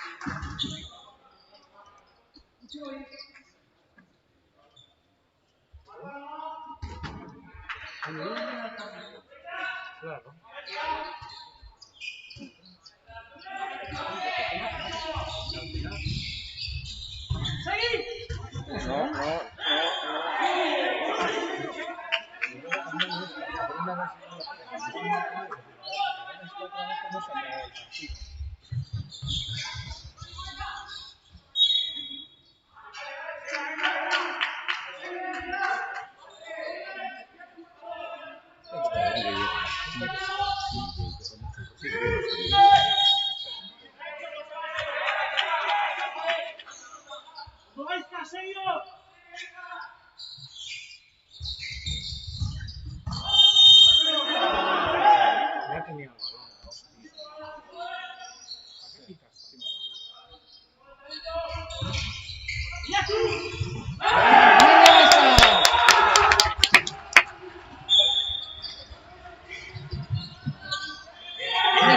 Claro. Ya tenía el balón, hostia. ¿Para qué picas?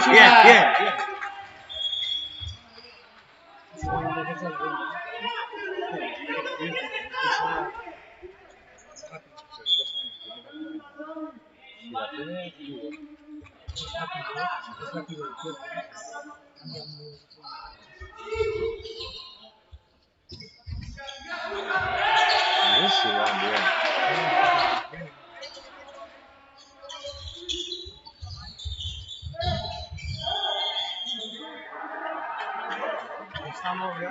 bien. Sí, van bien. Estamos ya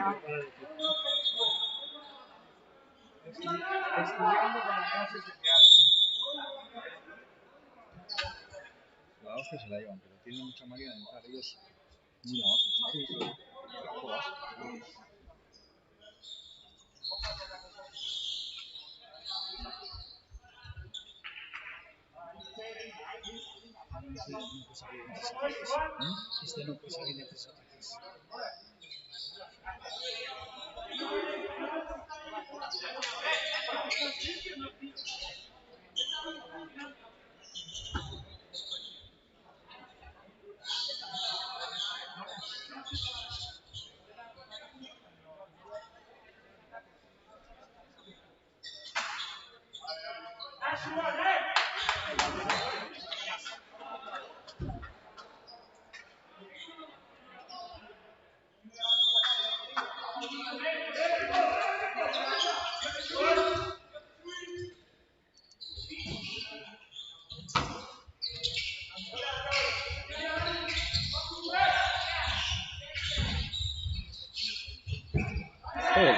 estudiando con las clases de teatro. La hostia se la llevan, pero tienen mucha máquina de entrar ellos muy abajo, ¿sabes? Jodas. Este no puede salir de tres ataques.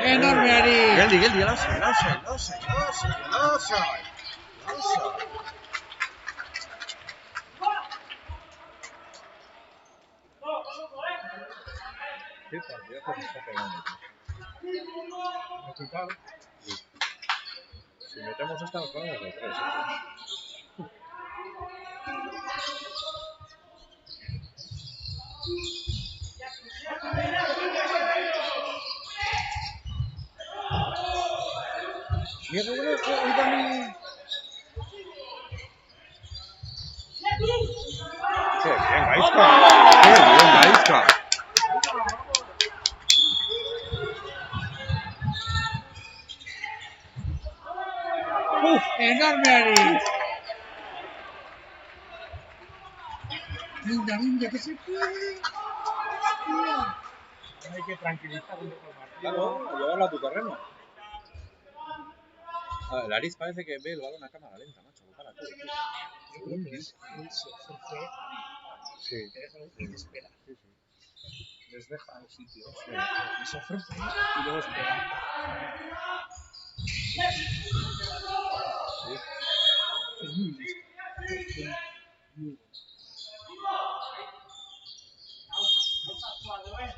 Enorme Ari. Geldi, lasai. Qué partidazo se está pegando. Resultado. Si metemos esta, nos ponemos de 3. Mira, hoy también. Qué bien, Gaisca. Enorme Ari. Venga, que se puede. Hay que tranquilizar un poco el partido. Claro, llevarlo a tu terreno. El Aris parece que ve el balón a cámara lenta, macho. Para todo, tío. Yo creo que él se ofrece, Sí. y espera. Sí. Les deja el sitio. Les ofrece y luego espera. Es muy listo. Muy bueno.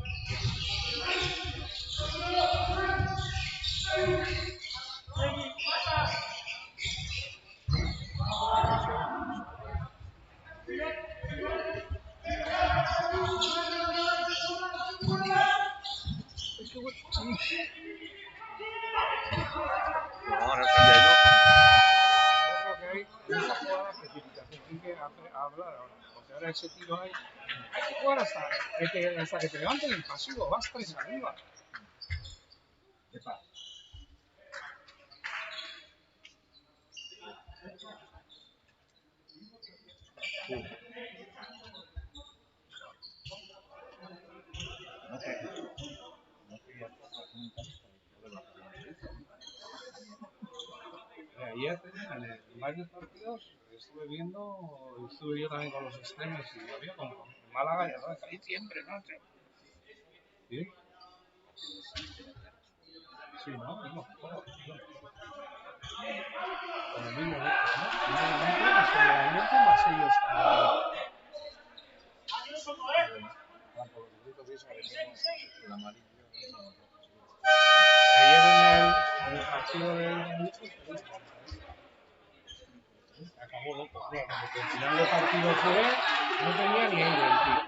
No, ahora cambia, ¿no? Yo creo que hay en esta jugada precipitación. Hay que hablar ahora. Porque ahora ese tiro hay que jugar hasta que te levanten el pasivo. Vas 3 arriba. ¿Qué pasa? Ayer en varios partidos estuve yo también con los extremos y había como en Málaga ya sabes, ahí siempre, ¿no? ¿Sí? Sí, ¿no? Es lo mejor, con el mismo grupo, ¿no? Generalmente más ellos. El amarillo. Ayer en el partido del acabó loco, porque al final del partido fue, no tenía ni aire el tío.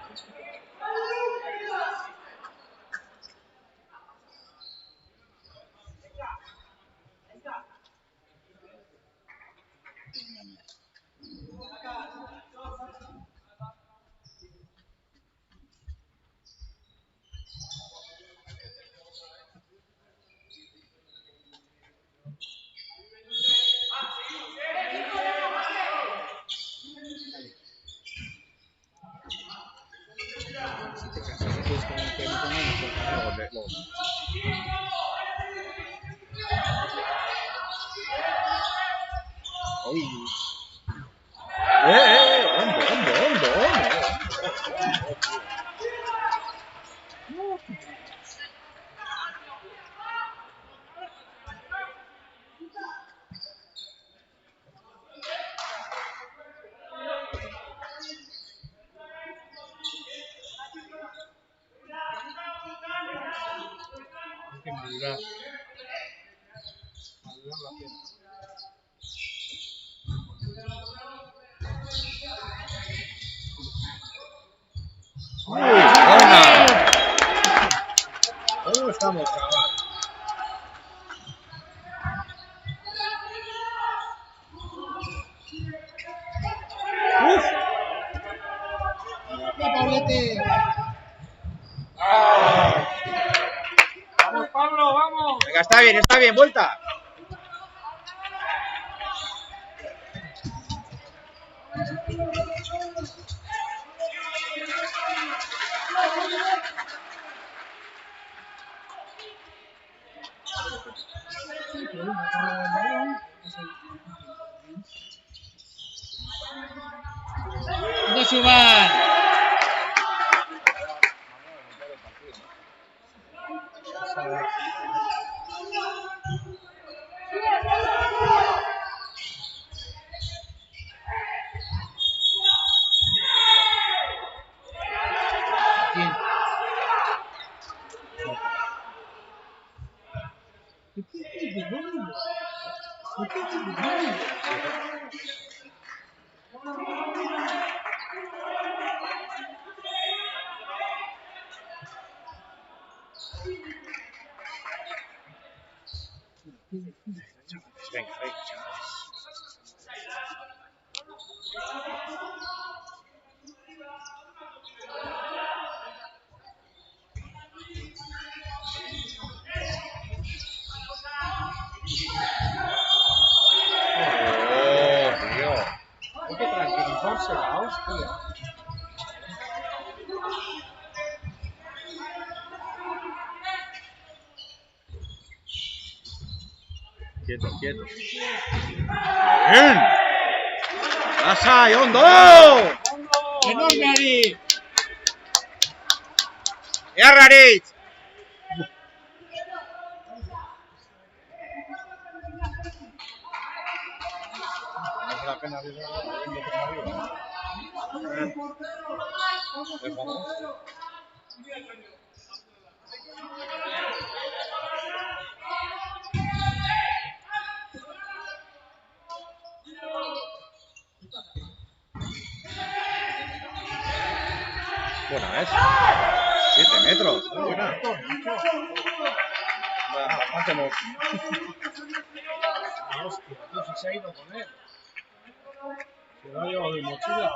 si es que no Luego te- luego. Uy. Hondo, hondo, hondo, hondo. hay que madurar. Madurar la pena. ¡Buena! ¿Cómo estamos, chaval? ¡Uf! Pablete! ¡Vamos, Pablo, vamos! Venga, está bien, vuelta. ¡No suban! ¿Quién? Venga, venga, chavales. Oh, tío. Hay que tranquilizarse la hostia. Quieto, quieto. ¡Bien! ¡Pasa, Hondo! ¡Enorme, Ari! ¡Ya, Rarit! No es la pena de Buena, ¿ves? 7 metros. Buena. Hacemos. La hostia, tío, si se ha ido con él. Se lo ha llevado de mochila.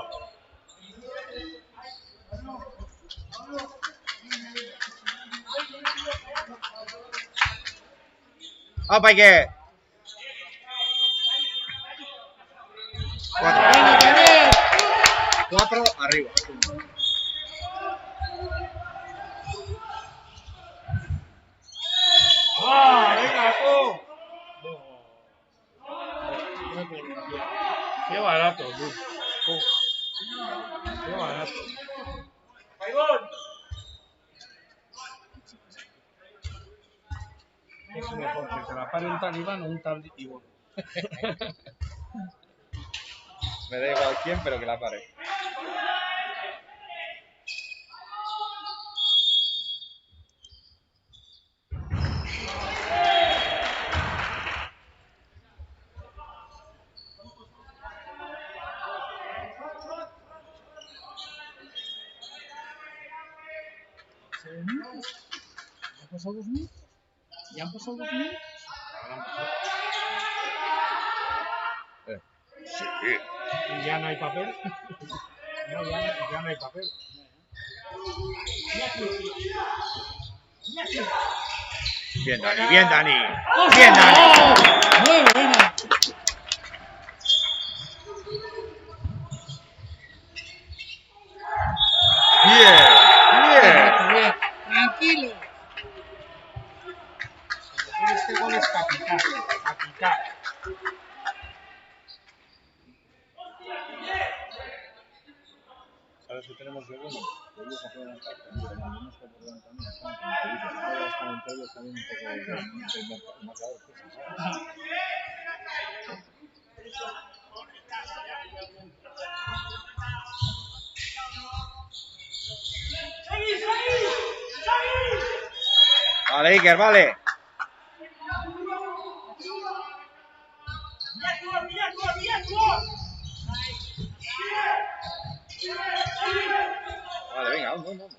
¡Opa, hay que! 4 arriba. ¡Ah, venga, tú! Qué barato, tío. Qué barato. Es mejor que te la pare un talibán o un talibán. Me da igual quién, pero que la pare. ¿Ya han pasado 2 minutos? ¿Ya han pasado 2 minutos? Sí. ¿Y ya no hay papel? No, ya no hay papel. Bien, Dani, bien, Dani. Bien, Dani. ¡Muy buena! Bien, bien. Bien. ¿Sabes qué tenemos de bueno? Que ellos se pueden estar también, algunos que podrán también están como te dices, ahora están entre ellos también un poco del marcador que se sabe. Vale, Iker, vale. Vale, venga, vamos.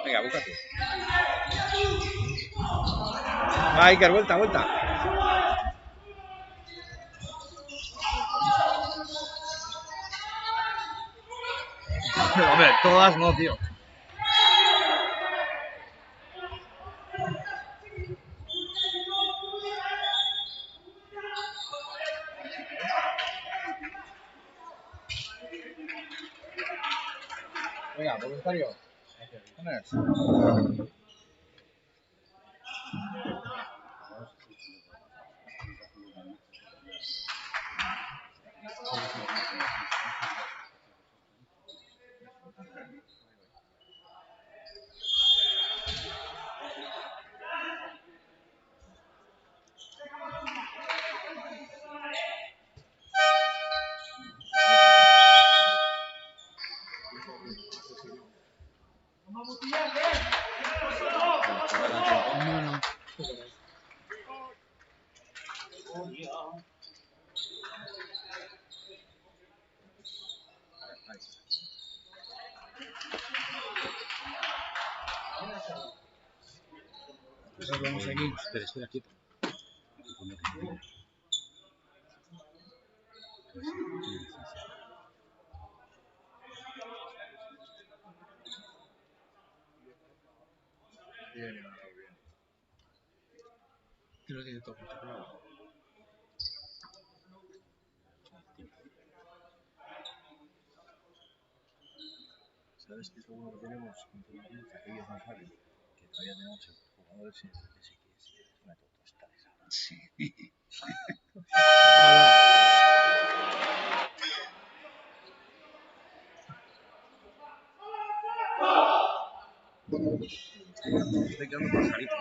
Venga, búscate. Va, Iker, vuelta. Hombre, todas no, tío. Venga, voluntario. Pones. Eso vamos aquí. Espera, quieto. Bien. Que lo tiene todo controlado. ¿Sabes qué es lo bueno que tenemos? Que ellos no saben que todavía tenemos jugadores en el que sí que es una totostada esa. Sí. Estoy quedando pajarito.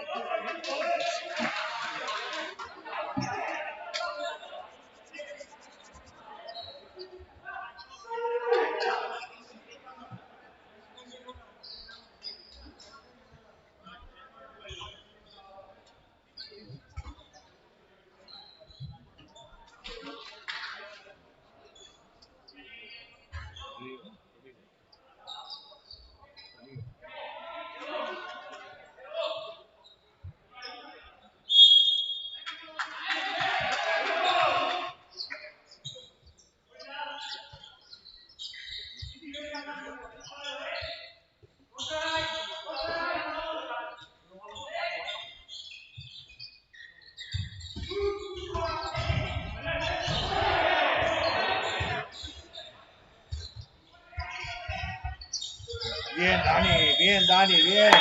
Bien, Dani, bien.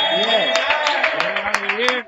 Bien.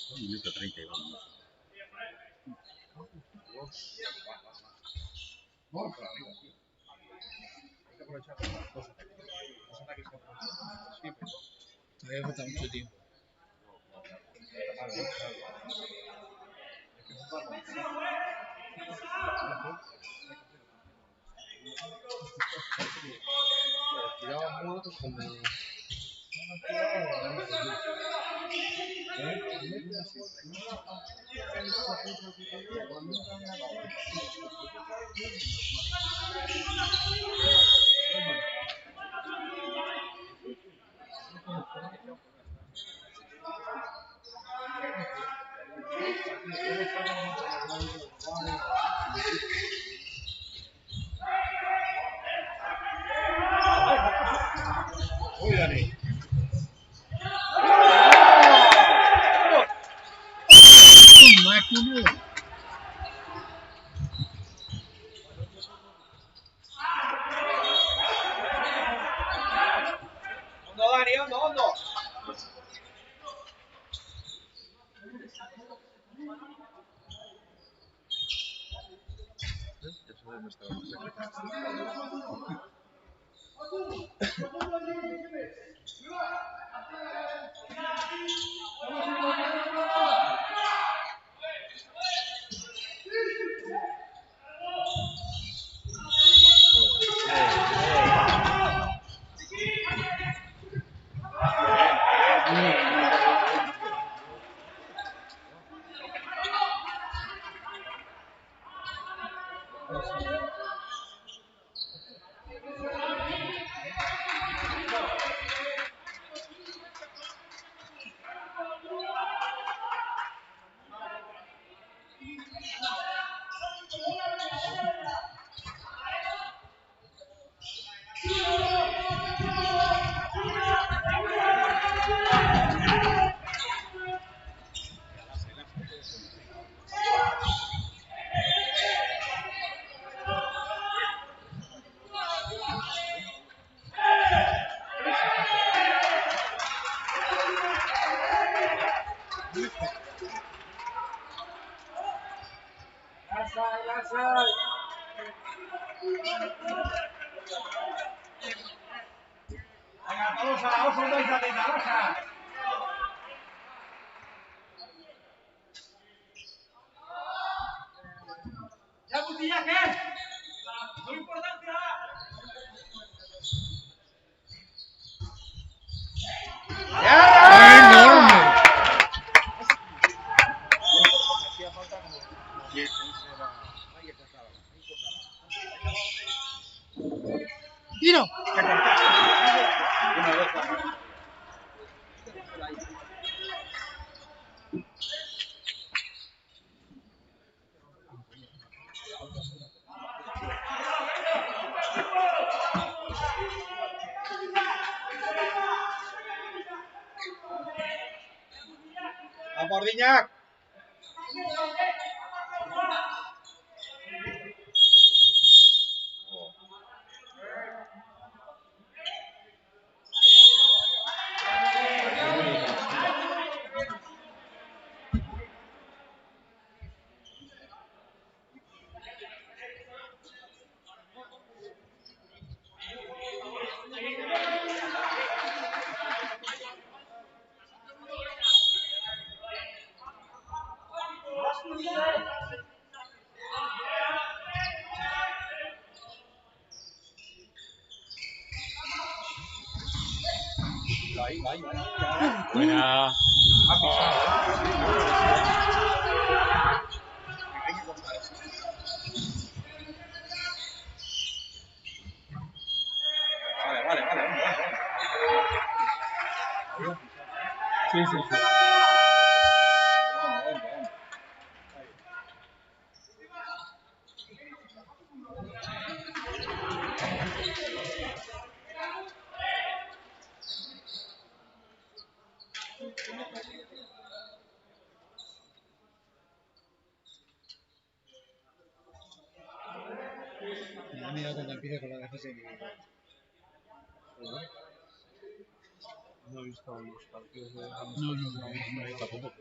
1 minuto 30 y vamos. Vamos por arriba, tío. Hay que aprovechar los dos ataques. Los ataques que aprovechan. Sí, pero... Todavía falta mucho tiempo. Tiraban muertos como... Máquina. ¡Hondo, Dani! ¡Hondo, hondo! Ya sabes nuestra secreta. Venga, todos a la oso, no vais a de naranja. ¿Ya, Butilla, qué? No me importante nada. ¡Enorme! Hacía falta como 10, era... Ahí está, ¡Tiro! Una vez ¡a por Diñac! Ahí. Buena. Ha pisado, hay que cortar eso. Vale. Sí. Mira cuando empiece con la defensa individual. No he visto los partidos de... No, tampoco.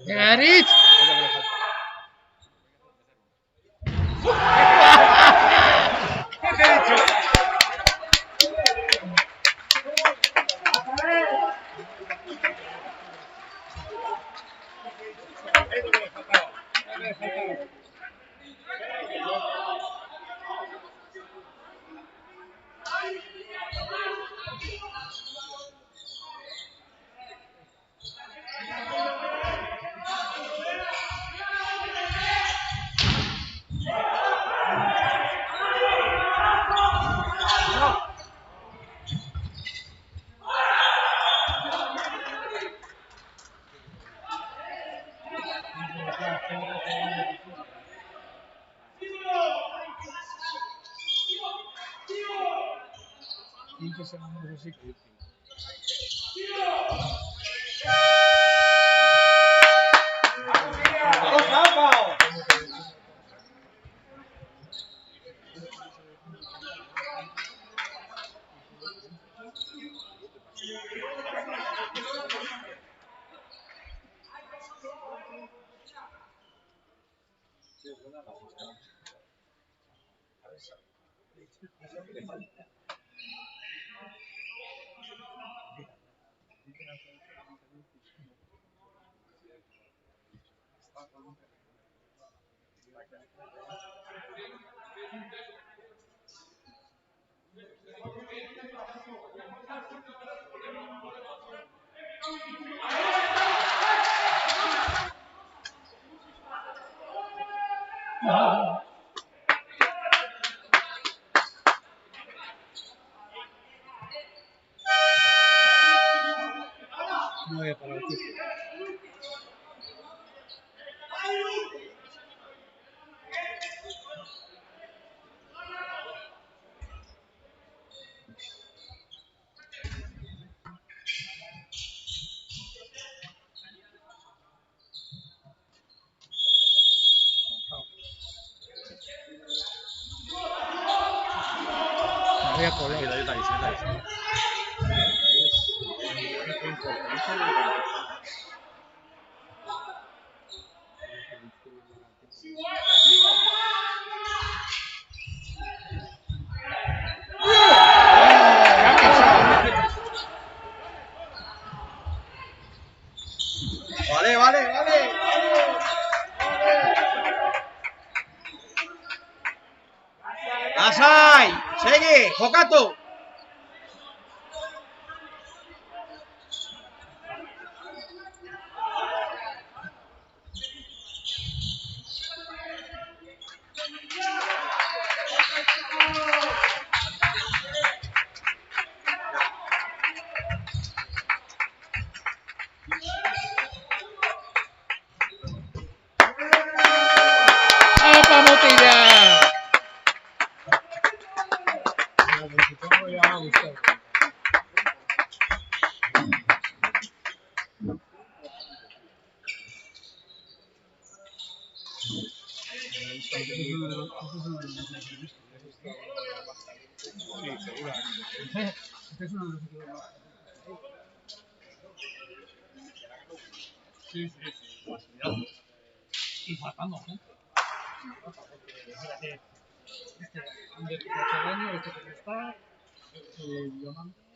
Garit. No voy a parar aquí. Me voy a colar. Vale. Lasai, segi, jokatu. Sí, seguramente. Este es uno de los que quedó más. Sí, sí, sí. Y faltando gente. Fíjate, este, Ander que ha hecho daño, este que no está, Diamante.